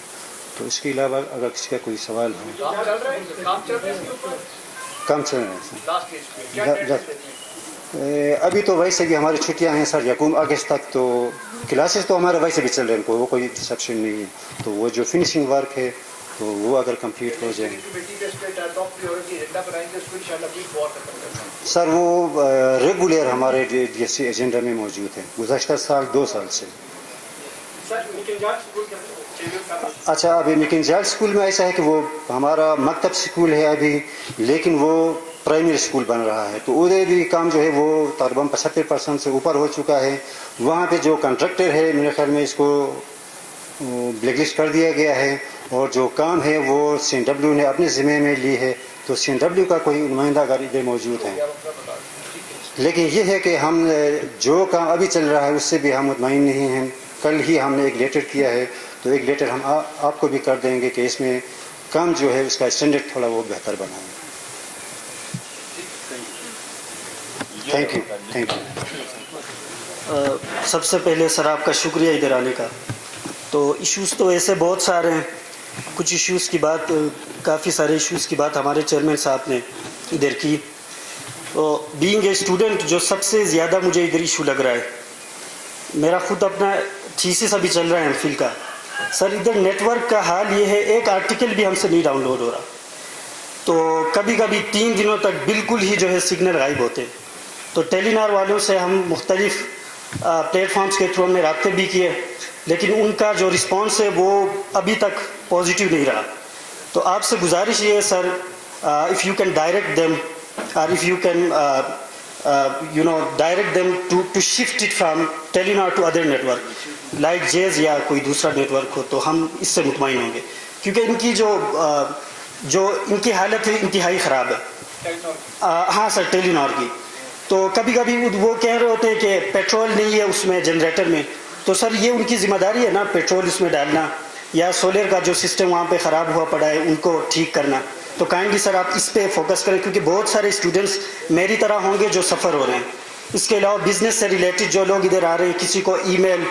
تو اس کے علاوہ اگر کسی کا کوئی سوال ہو. کام چل رہے ہیں ابھی تو ویسے بھی ہماری چھٹیاں ہیں سر 1 اگست تک، تو کلاسز تو ہمارے ویسے بھی چل رہے ہیں، وہ کوئی ڈسپشن نہیں ہے. تو وہ جو فنشنگ ورک ہے تو وہ اگر کمپلیٹ ہو جائے سر وہ ریگولر ہمارے DSC ایجنڈا میں موجود ہے گزشتہ سال 2 سال سے. اچھا ابھی مکنجال اسکول میں ایسا ہے کہ وہ ہمارا مکتب اسکول ہے ابھی، لیکن وہ پرائمری اسکول بن رہا ہے. تو ادھر بھی کام جو ہے وہ تقریباً 75% سے اوپر ہو چکا ہے. وہاں پہ جو کنٹریکٹر ہے میرے خیال میں اس کو ब्लैक लिस्ट कर दिया गया है और जो काम है वो CNW ने अपने ज़िम्मे में ली है। तो CNW का कोई नुमाइंदा अगर इधर मौजूद है, लेकिन ये है कि हम जो काम अभी चल रहा है उससे भी हम मुतमईन नहीं हैं। कल ही हमने एक लेटर किया है, तो एक लेटर हम आपको भी कर देंगे कि इसमें काम जो है उसका स्टैंडर्ड थोड़ा वो बेहतर बनाएं। Thank you. सबसे पहले सर आपका शुक्रिया इधर आने का। तो इश्यूज़ तो ऐसे बहुत सारे हैं, कुछ इश्यूज़ की बात, काफ़ी सारे इश्यूज़ की बात हमारे चेयरमैन साहब ने इधर की। तो बीइंग ए स्टूडेंट जो सबसे ज़्यादा मुझे इधर इशू लग रहा है, मेरा खुद अपना थीसिस अभी चल रहा है एमफिल का। सर इधर नेटवर्क का हाल ये है, एक आर्टिकल भी हमसे नहीं डाउनलोड हो रहा। तो कभी कभी 3 दिनों तक बिल्कुल ही जो है सिग्नल गायब होते हैं। तो टेलीनार वालों से हम मुख्तलिफ प्लेटफॉर्म्स के थ्रू हमने राब्ते भी किए, लेकिन उनका जो रिस्पॉन्स है वो अभी तक पॉजिटिव नहीं रहा। तो आपसे गुजारिश ये है sir, if you can direct them और if you can direct them to shift it from Telenor to other network like Jazz या कोई दूसरा नेटवर्क हो, तो हम इससे मुतमईन होंगे, क्योंकि इनकी जो इनकी हालत है इंतहाई ख़राब है। हाँ सर, टेलीनार की। तो कभी कभी वो कह रहे होते हैं कि पेट्रोल नहीं है उसमें जनरेटर में, तो सर ये उनकी ज़िम्मेदारी है ना पेट्रोल इसमें डालना, या सोलर का जो सिस्टम वहाँ पे ख़राब हुआ पड़ा है उनको ठीक करना। तो काइंडली सर आप इस पे फोकस करें, क्योंकि बहुत सारे स्टूडेंट्स मेरी तरह होंगे जो सफ़र हो रहे हैं। इसके अलावा बिज़नेस से रिलेटेड जो लोग इधर आ रहे हैं, किसी को ईमेल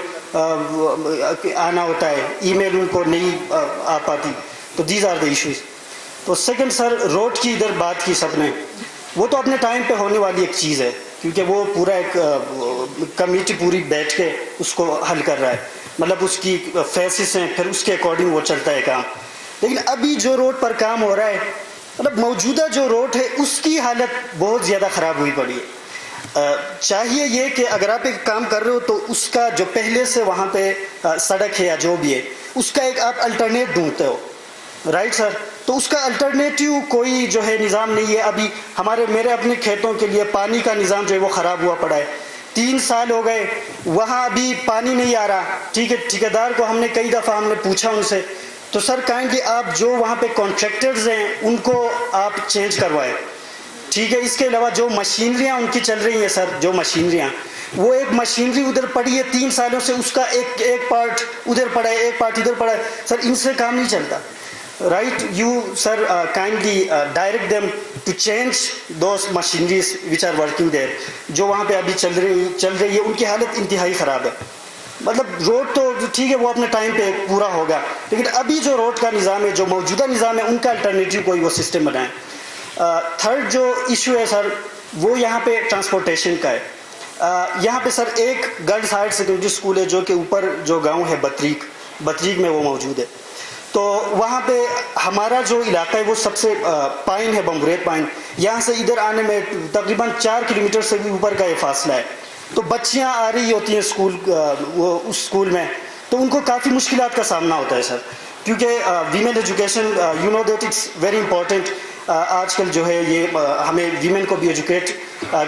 आना होता है, ईमेल उनको नहीं आ पाती, तो दीज आर द इश्यूज़। तो सेकंड सर, रोड की इधर बात की सबने, वो तो अपने टाइम पे होने वाली एक चीज़ है, क्योंकि वो पूरा एक कमेटी पूरी बैठ के उसको हल कर रहा है, मतलब उसकी फेसिस हैं, फिर उसके अकॉर्डिंग वो चलता है काम। लेकिन अभी जो रोड पर काम हो रहा है, मतलब मौजूदा जो रोड है उसकी हालत बहुत ज़्यादा ख़राब हुई पड़ी है। चाहिए ये कि अगर आप एक काम कर रहे हो तो उसका जो पहले से वहाँ पे सड़क है या जो भी है उसका एक आप अल्टरनेट ढूंढते हो, राइट सर। तो उसका अल्टरनेटिव कोई जो है निज़ाम नहीं है। अभी मेरे अपने खेतों के लिए पानी का निज़ाम जो है वो ख़राब हुआ पड़ा है, 3 साल हो गए वहाँ अभी पानी नहीं आ रहा। ठीक है, ठेकेदार को हमने कई दफ़ा हमने पूछा उनसे, तो सर कहें कि आप जो वहाँ पे कॉन्ट्रैक्टर्स हैं उनको आप चेंज करवाएं। ठीक है, इसके अलावा जो मशीनरियाँ उनकी चल रही हैं सर, जो मशीनरियाँ, वो एक मशीनरी उधर पड़ी है 3 सालों से, उसका एक पार्ट उधर पड़ा है, एक पार्ट इधर पड़ा है। सर इनसे काम नहीं चलता, right. You sir kindly direct them to change those machineries which are working there, जो वहाँ पे अभी चल रही है, उनकी हालत इंतहाई ख़राब है। मतलब रोड तो ठीक है वो अपने टाइम पे पूरा होगा, लेकिन अभी जो रोड का निज़ाम है, जो मौजूदा निज़ाम है, उनका अल्टरनेटिव कोई वो सिस्टम बनाए। थर्ड जो इशू है सर वो यहाँ पे ट्रांसपोर्टेशन का है। यहाँ पे सर एक गर्ल्स हायर सेकेंडरी स्कूल है जो कि ऊपर जो गांव है बतरीक में वो मौजूद है। तो वहाँ पे हमारा जो इलाका है वो सबसे पाइन है, बम्बुरेत पाइन। यहाँ से इधर आने में तकरीबन 4 किलोमीटर से भी ऊपर का ये फासला है। तो बच्चियाँ आ रही होती हैं स्कूल, वो उस स्कूल में, तो उनको काफ़ी मुश्किलात का सामना होता है सर, क्योंकि women education you know that it's very important. आजकल जो है ये हमें वीमेन को भी एजुकेट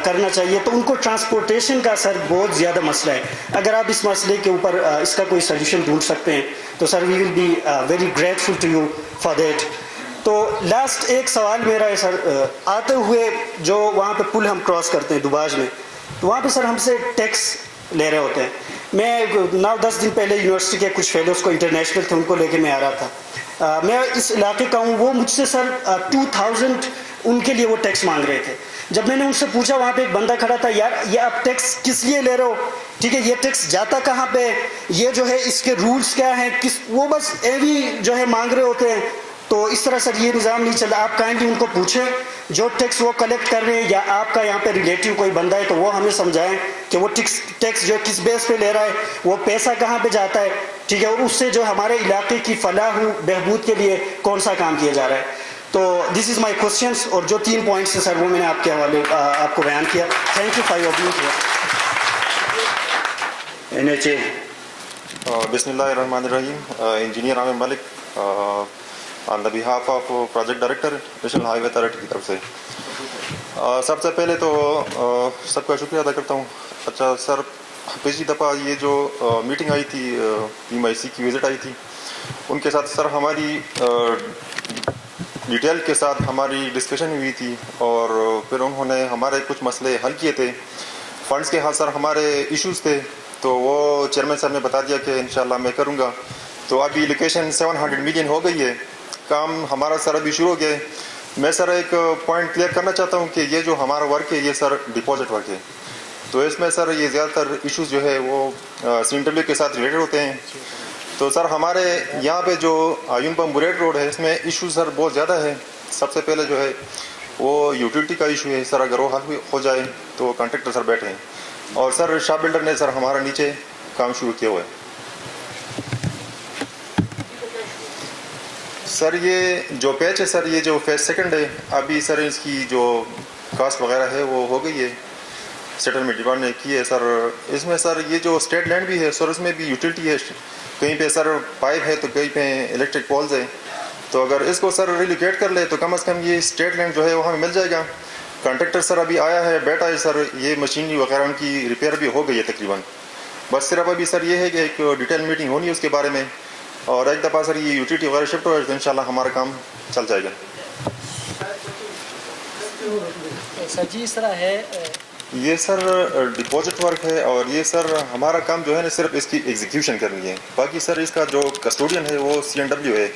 करना चाहिए, तो उनको ट्रांसपोर्टेशन का सर बहुत ज़्यादा मसला है। अगर आप इस मसले के ऊपर इसका कोई सोल्यूशन ढूंढ सकते हैं तो sir we will be very grateful to you for that. तो लास्ट एक सवाल मेरा है सर, आते हुए जो वहाँ पे पुल हम क्रॉस करते हैं दुबाज में, तो वहाँ पे सर हमसे टैक्स ले रहे होते हैं। मैं 9-10 दिन पहले यूनिवर्सिटी के कुछ फेलोज़ को इंटरनेशनल थे उनको लेके मैं आ रहा था। मैं इस इलाके का हूँ, वो मुझसे सर 2000 उनके लिए वो टैक्स मांग रहे थे। जब मैंने उनसे पूछा, वहाँ पे एक बंदा खड़ा था, यार ये आप टैक्स किस लिए ले रहे हो, ठीक है, ये टैक्स जाता कहाँ पे, ये जो है इसके रूल्स क्या हैं, वो बस एवी जो है मांग रहे होते हैं। तो इस तरह सर ये निज़ाम नहीं चला। आप काइंडली उनको पूछें जो टैक्स वो कलेक्ट कर रहे हैं, या आपका यहाँ पे रिलेटिव कोई बंदा है तो वो हमें समझाएं कि वो टैक्स जो किस बेस पे ले रहा है, वो पैसा कहाँ पे जाता है, ठीक है, और उससे जो हमारे इलाके की फलाह बहबूद के लिए कौन सा काम किया जा रहा है। तो दिस इज़ माई क्वेश्चंस, और जो 3 पॉइंट्स हैं सर वो मैंने आपके हवाले आपको बयान किया। Thank you for your being here. NHA बिस्मिल्लाहिर्रहमानिर्रहीम, engineer Aamir Malik on the behalf of project director national highway authority की तरफ से। सबसे पहले तो सबका शुक्रिया अदा करता हूँ। अच्छा सर, पिछली दफ़ा ये जो मीटिंग आई थी PMIC की विज़िट आई थी, उनके साथ सर हमारी डिटेल के साथ हमारी डिस्कशन हुई थी और फिर उन्होंने हमारे कुछ मसले हल किए थे। फंड्स के हाथ सर हमारे इश्यूज़ थे, तो वो चेयरमैन साहब ने बता दिया कि इंशाल्लाह मैं करूँगा। तो अभी एलोकेशन 700 मिलियन हो गई है, काम हमारा सर अभी शुरू हो गया है। मैं सर एक पॉइंट क्लियर करना चाहता हूँ कि ये जो हमारा वर्क है ये सर डिपॉजिट वर्क है, तो इसमें सर ये ज़्यादातर इश्यूज़ जो है वो CNW के साथ रिलेटेड होते हैं। तो सर हमारे यहाँ पे जो आयुन बम बुलेट रोड है इसमें इशू सर बहुत ज़्यादा है। सबसे पहले जो है वो यूटिलिटी का इशू है सर, अगर वो हल हो जाए तो कॉन्ट्रैक्टर सर बैठे हैं और सर शाह बिल्डर ने सर हमारा नीचे काम शुरू किया हुआ है। सर ये जो पैच है सर, ये जो फेज सेकंड है, अभी सर इसकी जो कास्ट वगैरह है वो हो गई है, सेटलमेंट डिमांड ने की है सर। इसमें सर ये जो स्टेट लैंड भी है सर, उसमें भी यूटिलिटी है, कहीं पे सर पाइप है तो कहीं पे इलेक्ट्रिक पोल्स है, तो अगर इसको सर रिलोकेट कर ले तो कम से कम ये स्टेट लैंड जो है वो हमें मिल जाएगा। कॉन्ट्रैक्टर सर अभी आया है, बैठा है सर, ये मशीनरी वगैरह उनकी रिपेयर भी हो गई है तकरीबन। बस सिर्फ अभी सर ये है कि एक डिटेल मीटिंग होनी है उसके बारे में, और एक दफ़ा सर ये यूटिलिटी वगैरह शिफ्ट हो तो इंशाल्लाह हमारा काम चल जाएगा। सर जी इस तरह है, ये सर डिपॉजिट वर्क है और ये सर हमारा काम जो है ना सिर्फ इसकी एग्जीक्यूशन करनी है, बाकी सर इसका जो कस्टोडियन है वो CNW है।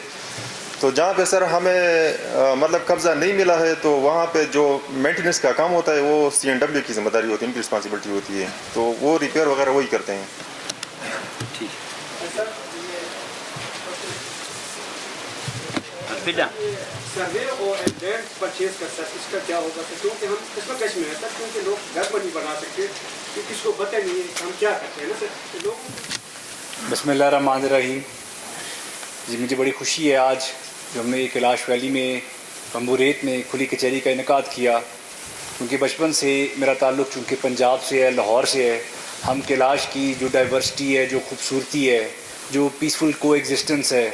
तो जहाँ पे सर हमें मतलब कब्ज़ा नहीं मिला है तो वहाँ पे जो मेंटेनेंस का काम होता है वो CNW की जिम्मेदारी होती है, इनकी रिस्पॉन्सिबिलिटी होती है, तो वो रिपेयर वगैरह वही करते हैं। सर्वे और लैंड परचेज कर सर इसका क्या होगा सर, क्योंकि हम इसमें कैश में है सर, क्योंकि लोग घर पर नहीं बना सकते, कि किसको पता नहीं है हम क्या करते हैं ना सर, तो लोग। बिस्मिल्लाहिर्रहमानिर्रहीम। जी मुझे बड़ी खुशी है आज जो हमने कैलाश वैली में बम्बूरेत में खुली कचहरी का इनेकाद किया, क्योंकि बचपन से मेरा ताल्लुक़ चूँकि पंजाब से है, लाहौर से है। हम कैलाश की जो डाइवर्सिटी है, जो खूबसूरती है, जो पीसफुल को एग्जिस्टेंस है,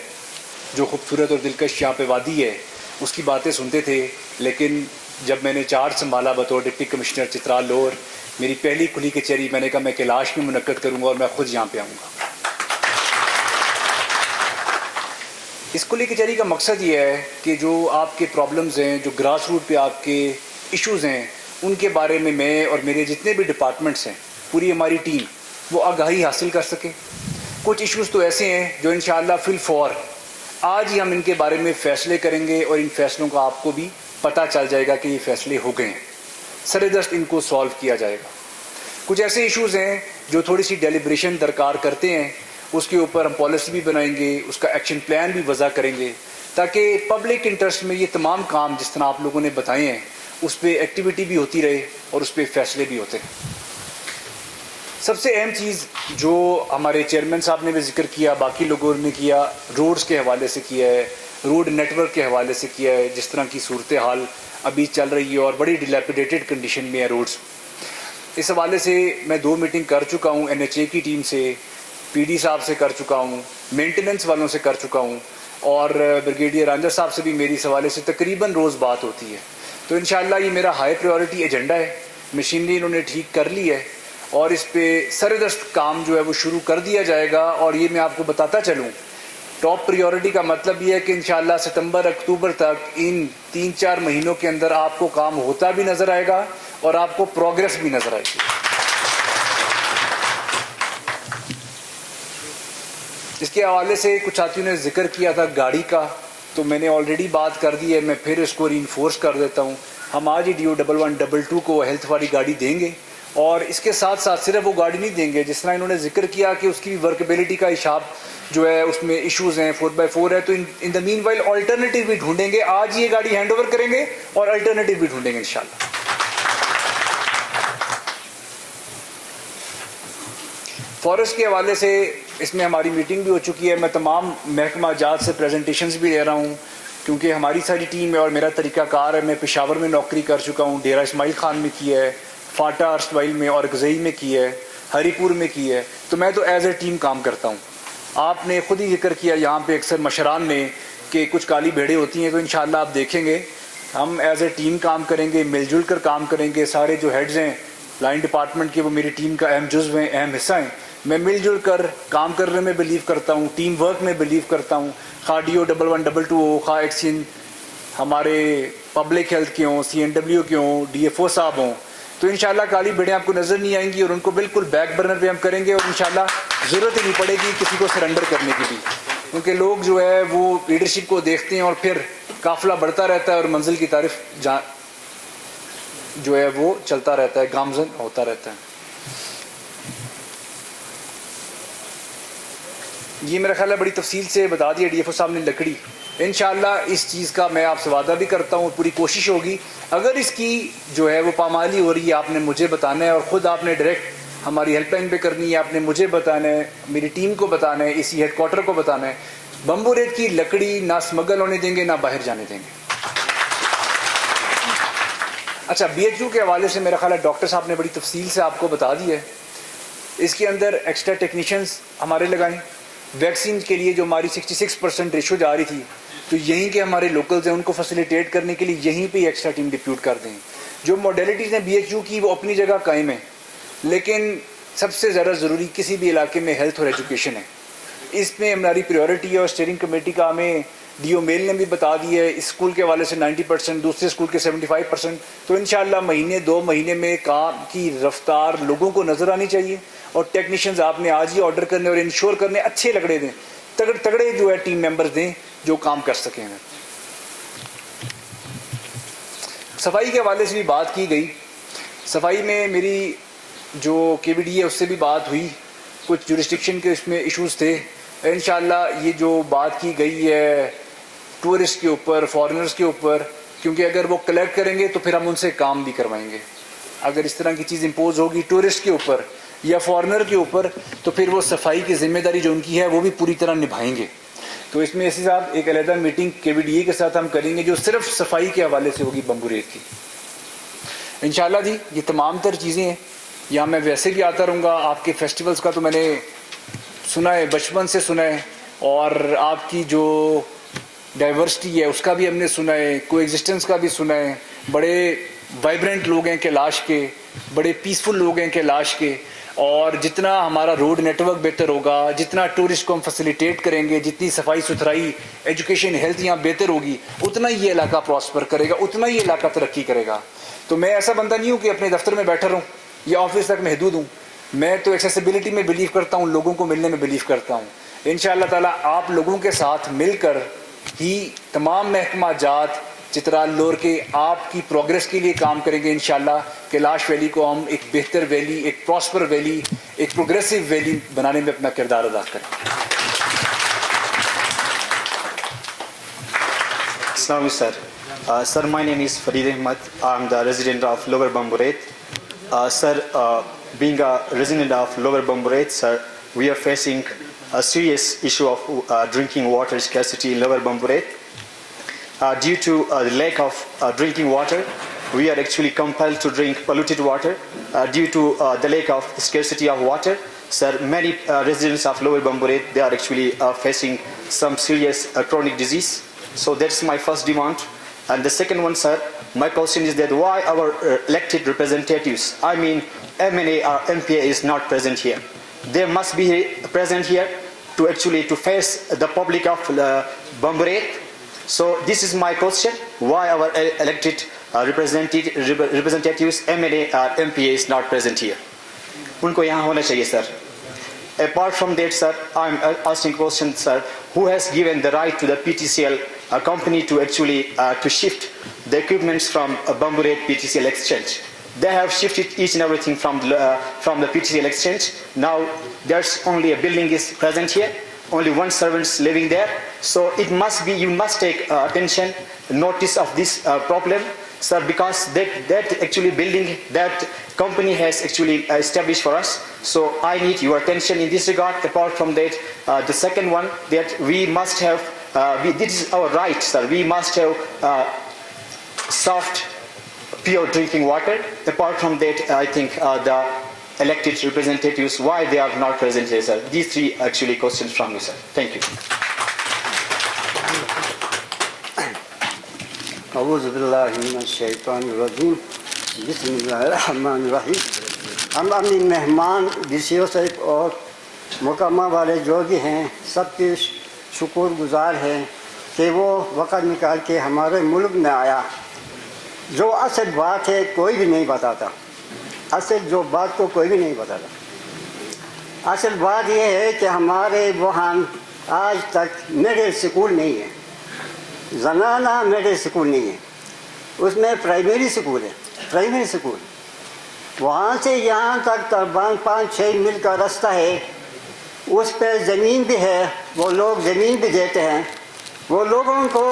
जो खूबसूरत और दिलकश यहाँ पे वादी है, उसकी बातें सुनते थे। लेकिन जब मैंने चार्ज संभाला बतौर डिप्टी कमिश्नर चित्राल लोअर, मेरी पहली खुली कचहरी मैंने कहा मैं कैलाश में मुनक्कद करूँगा और मैं ख़ुद यहाँ पे आऊँगा। इस खुली कचहरी का मकसद ये है कि जो आपके प्रॉब्लम्स हैं, जो ग्रास रूट पे आपके इश्यूज़ हैं, उनके बारे में मैं और मेरे जितने भी डिपार्टमेंट्स हैं, पूरी हमारी टीम वो आगाही हासिल कर सके। कुछ इश्यूज़ तो ऐसे हैं जो इंशाअल्लाह फिल फॉर आज ही हम इनके बारे में फ़ैसले करेंगे और इन फ़ैसलों का आपको भी पता चल जाएगा कि ये फ़ैसले हो गए हैं, सरेदस्त इनको सॉल्व किया जाएगा। कुछ ऐसे इश्यूज़ हैं जो थोड़ी सी डेलिब्रेशन दरकार करते हैं, उसके ऊपर हम पॉलिसी भी बनाएंगे, उसका एक्शन प्लान भी वज़ा करेंगे, ताकि पब्लिक इंटरेस्ट में ये तमाम काम जिस तरह आप लोगों ने बताए हैं उस पर एक्टिविटी भी होती रहे और उस पर फ़ैसले भी होते हैं। सबसे अहम चीज़ जो हमारे चेयरमैन साहब ने भी जिक्र किया, बाकी लोगों ने किया, रोड्स के हवाले से किया है, रोड नेटवर्क के हवाले से किया है, जिस तरह की सूरत हाल अभी चल रही है और बड़ी डिलेपिडेटेड कंडीशन में है रोड्स। इस हवाले से मैं 2 मीटिंग कर चुका हूँ, NHA की टीम से, PD साहब से कर चुका हूँ, मेंटेनेंस वालों से कर चुका हूँ, और ब्रिगेडियर रांझा साहब से भी मेरी इस हवाले से तकरीबन रोज़ बात होती है। तो इंशाअल्लाह ये मेरा हाई प्रायोरिटी एजेंडा है। मशीनरी इन्होंने ठीक कर ली है और इस पे सरदस्त काम जो है वो शुरू कर दिया जाएगा। और ये मैं आपको बताता चलूँ, टॉप प्रायोरिटी का मतलब ये है कि इंशाअल्लाह सितंबर अक्टूबर तक इन 3-4 महीनों के अंदर आपको काम होता भी नज़र आएगा और आपको प्रोग्रेस भी नज़र आएगी। इसके हवाले से कुछ साथियों ने जिक्र किया था गाड़ी का, तो मैंने ऑलरेडी बात कर दी है, मैं फिर इसको रीइंफोर्स कर देता हूँ। हम आज ही DO 1112 को हेल्थ वाली गाड़ी देंगे और इसके साथ साथ सिर्फ वो गाड़ी नहीं देंगे, जिस तरह इन्होंने जिक्र किया कि उसकी वर्केबिलिटी का हिसाब जो है उसमें इश्यूज़ हैं, 4x4 है, तो in the mean while alternative भी ढूंढेंगे। आज ये गाड़ी हैंड ओवर करेंगे और अल्टरनेटिव भी ढूंढेंगे इंशाल्लाह। फॉरेस्ट के हवाले से इसमें हमारी मीटिंग भी हो चुकी है। मैं तमाम महकमा जात से प्रेजेंटेशंस भी ले रहा हूँ, क्योंकि हमारी सारी टीम है और मेरा तरीक़ाकार है। मैं पेशावर में नौकरी कर चुका हूँ, डेरा इस्माइल खान में की है, फाटा अर्स्टवाइल में और गज़ई में की है, हरीपुर में की है, तो मैं तो एज ए टीम काम करता हूँ। आपने ख़ुद ही जिक्र किया यहाँ पे अक्सर मशरान ने कि कुछ काली भेड़ें होती हैं, तो इंशाअल्लाह आप देखेंगे हम एज ए टीम काम करेंगे, मिलजुल कर काम करेंगे। सारे जो हेड्स हैं लाइन डिपार्टमेंट के वो मेरी टीम का अहम जुज़्व हैं, अहम हिस्सा हैं। मैं मिलजुल कर काम करने में बिलीव करता हूँ, टीम वर्क में बिलीव करता हूँ। खा DO 1122 हो, खा एक्शन हमारे पब्लिक हेल्थ के हों, CNW के हों, DFO साहब हों, तो इंशाल्लाह काली भेड़ें आपको नज़र नहीं आएंगी और उनको बिल्कुल बैक बर्नर पे हम करेंगे और इंशाल्लाह ज़रूरत ही नहीं पड़ेगी किसी को सरेंडर करने की भी, क्योंकि लोग जो है वो लीडरशिप को देखते हैं और फिर काफ़िला बढ़ता रहता है और मंजिल की तारीफ जो है वो चलता रहता है, गामजन होता रहता है। ये मेरा ख्याल है बड़ी तफसील से बता दिया DFO साहब ने लकड़ी। इंशाअल्लाह इस चीज़ का मैं आपसे वादा भी करता हूँ, पूरी कोशिश होगी। अगर इसकी जो है वो पामाली हो रही है, आपने मुझे बताना है और ख़ुद आपने डायरेक्ट हमारी हेल्पलाइन पे करनी है, आपने मुझे बताना है, मेरी टीम को बताना है, इसी हेडक्वार्टर को बताना है। बम्बू रेत की लकड़ी ना स्मगल होने देंगे ना बाहर जाने देंगे। अच्छा, BHU के हवाले से मेरा ख्याल है डॉक्टर साहब ने बड़ी तफसील से आपको बता दी है। इसके अंदर एक्स्ट्रा टेक्नीशियंस हमारे लगाएं। वैक्सीन के लिए जो हमारी 66% रेशो जा रही थी, तो यहीं के हमारे लोकल्स हैं, उनको फैसिलिटेट करने के लिए यहीं पे एक्स्ट्रा टीम डिप्यूट कर दें। जो मॉडलिटीज़ हैं BHU की वो अपनी जगह कायम है, लेकिन सबसे ज़्यादा ज़रूरी किसी भी इलाके में हेल्थ और एजुकेशन है। इसमें हमारी प्रायोरिटी है और स्टीयरिंग कमेटी का हमें DO मेल ने भी बता दी है। इस स्कूल के हवाले से 90%, दूसरे स्कूल के 75%। तो इंशाअल्लाह महीने 2 महीने में काम की रफ्तार लोगों को नज़र आनी चाहिए और टेक्नीशियंस आपने आज ही ऑर्डर करने और इंश्योर करने अच्छे लकड़े दें, तगड़े जो है टीम मेंबर्स दें जो काम कर सकें। सफाई के हवाले से भी बात की गई। सफाई में मेरी जो KVD है उससे भी बात हुई, कुछ जुरिस्डिक्शन के इसमें इश्यूज़ थे। इंशाअल्लाह ये जो बात की गई है टूरिस्ट के ऊपर, फॉरेनर्स के ऊपर, क्योंकि अगर वो कलेक्ट करेंगे तो फिर हम उनसे काम भी करवाएंगे। अगर इस तरह की चीज़ इम्पोज होगी टूरिस्ट के ऊपर या फॉरेनर के ऊपर, तो फिर वो सफाई की जिम्मेदारी जो उनकी है वो भी पूरी तरह निभाएंगे। तो इसमें ऐसे साहब एक अलहदा मीटिंग KVDA के साथ हम करेंगे जो सिर्फ सफाई के हवाले से होगी बम्बू रेत की। इंशाअल्लाह जी ये तमाम तर चीज़ें हैं। यहाँ मैं वैसे भी आता रहूँगा। आपके फेस्टिवल्स का तो मैंने सुना है, बचपन से सुना है, और आपकी जो डाइवर्सिटी है उसका भी हमने सुना है, कोएग्जिस्टेंस का भी सुना है। बड़े वाइब्रेंट लोग हैं कैलाश के, बड़े पीसफुल लोग हैं कैलाश के, और जितना हमारा रोड नेटवर्क बेहतर होगा, जितना टूरिस्ट को हम फैसिलिटेट करेंगे, जितनी सफाई सुथराई, एजुकेशन, हेल्थ यहाँ बेहतर होगी, उतना ये इलाका प्रॉस्पर करेगा, उतना ये इलाका तरक्की करेगा। तो मैं ऐसा बंदा नहीं हूँ कि अपने दफ्तर में बैठा रहूँ या ऑफिस तक महदूद हूँ। मैं तो एक्सेसिबिलिटी में बिलीव करता हूँ, लोगों को मिलने में बिलीव करता हूँ। इंशाअल्लाह ताला आप लोगों के साथ मिलकर ही तमाम महकमा जात चित्राल लोर के आपकी प्रोग्रेस के लिए काम करेंगे। इंशाअल्लाह कैलाश वैली को हम एक बेहतर वैली, एक प्रॉस्पर वैली, एक प्रोग्रेसिव वैली बनाने में अपना किरदार अदा करें। Assalamu sir. Sir, my name is Farid Ahmed. I'm the resident of Lower Bamburet. Sir, being a resident of Lower Bamburet, sir, we are facing a serious issue of drinking water scarcity in Lower Bamburet. Due to the lack of drinking water, we are actually compelled to drink polluted water. Due to the lack of scarcity of water, sir, many residents of Lower Bamburet, they are actually facing some serious chronic disease. So that's my first demand. And the second one, sir, my question is that why our elected representatives, I mean MNA or MPA, is not present here? They must be present here to actually to face the public of Bamburet. So this is my question: why our elected representatives, MNA or MPA, is not present here? उनको यहाँ होना चाहिए, sir. Apart from that, sir, I am asking question, sir, who has given the right to the PTCL company to actually to shift the equipments from Bamburet PTCL exchange? They have shifted each and everything from the PTCL exchange. Now there's only a building is present here, only one servant living there. So it must be, you must take attention, notice of this problem, sir, because that actually building, that company has actually established for us. So I need your attention in this regard. Apart from that, the second one, that we must have, this is our right, sir, we must have soft, pure drinking water. Apart from that, I think the elected representatives, why they are not present here, sir? These three actually questions from you, sir. Thank you. أعوذ بالله من الشيطان الرجيم بسم الله الرحمن الرحيم हम अपनी मेहमान DCO साहब और मुकम्मा वाले जो भी हैं सबके शुक्रगुजार हैं कि वो वक़्त निकाल के हमारे मुल्क में आया। जो असल बात है कोई भी नहीं बताता, असल जो बात को कोई भी नहीं बताता। असल बात यह है कि हमारे वहाँ आज तक मिडिल स्कूल नहीं है, ज़नाना मिडिल स्कूल नहीं है, उसमें प्राइमरी स्कूल है, प्राइमरी स्कूल। वहाँ से यहाँ तक तकरीबन 5-6 मील का रास्ता है, उस पर ज़मीन भी है, वो लोग ज़मीन भी देते हैं, वो लोगों को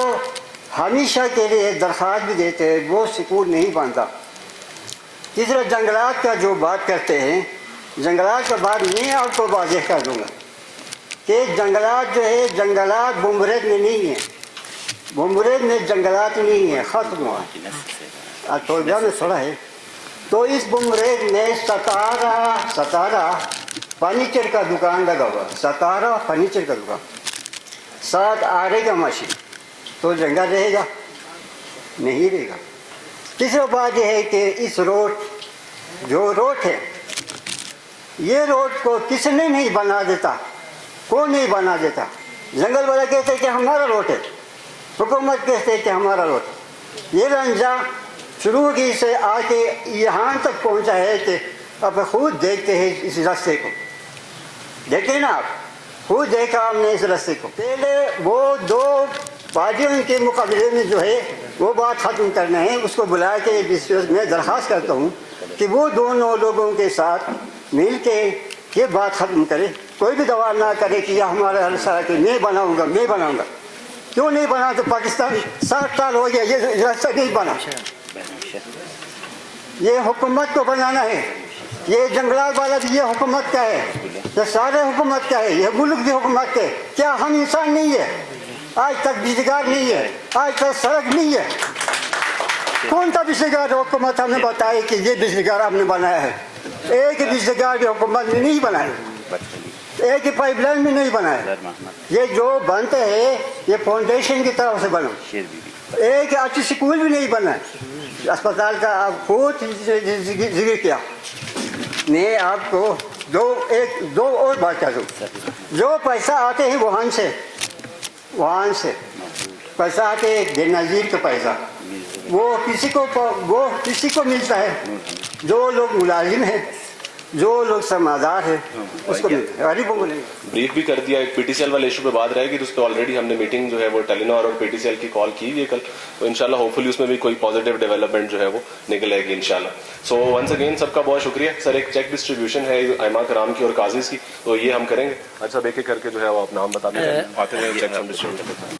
हमेशा के लिए दरख्वास्त भी देते हैं, वो स्कूल नहीं बनता। तीसरा जंगलात का जो बात करते हैं, जंगलात का बात मैं आपको वाज़ेह कर दूँगा कि जंगलात जो है, जंगलात बुम्बरेत में नहीं है, बुम्बरेत में जंगलात नहीं है, ख़त्म हुआ तोलबिया में थोड़ा है। तो इस बुम्बरेत में 17 फर्नीचर का दुकान लगा हुआ, 17 फर्नीचर का दुकान, 7 आरे का मशीन, तो जंगल रहेगा नहीं रहेगा। तीसरा बात यह है कि इस रोड जो रोड है, ये रोड को किसने नहीं बना देता, कौन नहीं बना देता। जंगल वाला कहते हैं कि हमारा रोड है, हुकूमत कहते हैं कि हमारा रोड। ये रंजा शुरू की से आके यहाँ तक पहुँचा है कि अब खुद देखते हैं इस रास्ते को, देखें ना आप, खुद देखा हमने इस रास्ते को। पहले वो 2 पार्टियों के मुकाबले में जो है वो बात ख़त्म करना है, उसको बुला के मैं दरख्वास्त करता हूँ कि वो दोनों लोगों के साथ मिल के ये बात ख़त्म करे। कोई भी दवा ना करे कि यह हमारा रास्ता है, मैं बनाऊँगा, मैं बनाऊँगा। क्यों नहीं बना? तो पाकिस्तान 60 साल हो गया ये रास्ता नहीं बना। ये हुकूमत को बनाना है, ये जंगलात वाला भी ये हुकूमत का है, ये सारे हुकूमत का है, ये मुल्क भी हुकूमत के। क्या हम इंसान नहीं है? आज तक बिजलीगार नहीं है, आज तक सड़क नहीं है। कौन सा बिजलीगार हुकूमत हमें बताए कि ये बिजलीगार आपने बनाया है? एक बिजलीगार भी हुकूमत ने नहीं बनाया, एक ही पाइपलाइन में नहीं बनाया। ये जो बनते हैं ये फाउंडेशन की तरफ से बना, एक अच्छी स्कूल भी नहीं बना, अस्पताल का आप खुद जिक्र किया। मैं आपको दो और बात कर दूँ। जो पैसा आते हैं वहाँ से पैसा आते हैं, बेनज़ीर का पैसा वो किसी को मिलता है। जो लोग मुलाजिम हैं, जो लोग समाजदार है, उसको गरीबों को नहीं। ब्रीफ भी कर दिया। एक PTCL वाले इशू पे बात रहेगी, तो उस पर ऑलरेडी हमने मीटिंग जो है वो टेलीनॉर और PTCL की कॉल की है कल, तो इंशाल्लाह होपफुली उसमें भी कोई पॉजिटिव डेवलपमेंट जो है वो निकल आएगी इंशाल्लाह। सो वंस अगेन सबका बहुत शुक्रिया सर। एक चेक डिस्ट्रीब्यूशन है ऐमा कराम की और काजीज की, तो ये हम करेंगे। अच्छा, एक एक करके जो है वो आप नाम बता दें, आते हैं चेक हम डिस्ट्रीब्यूट।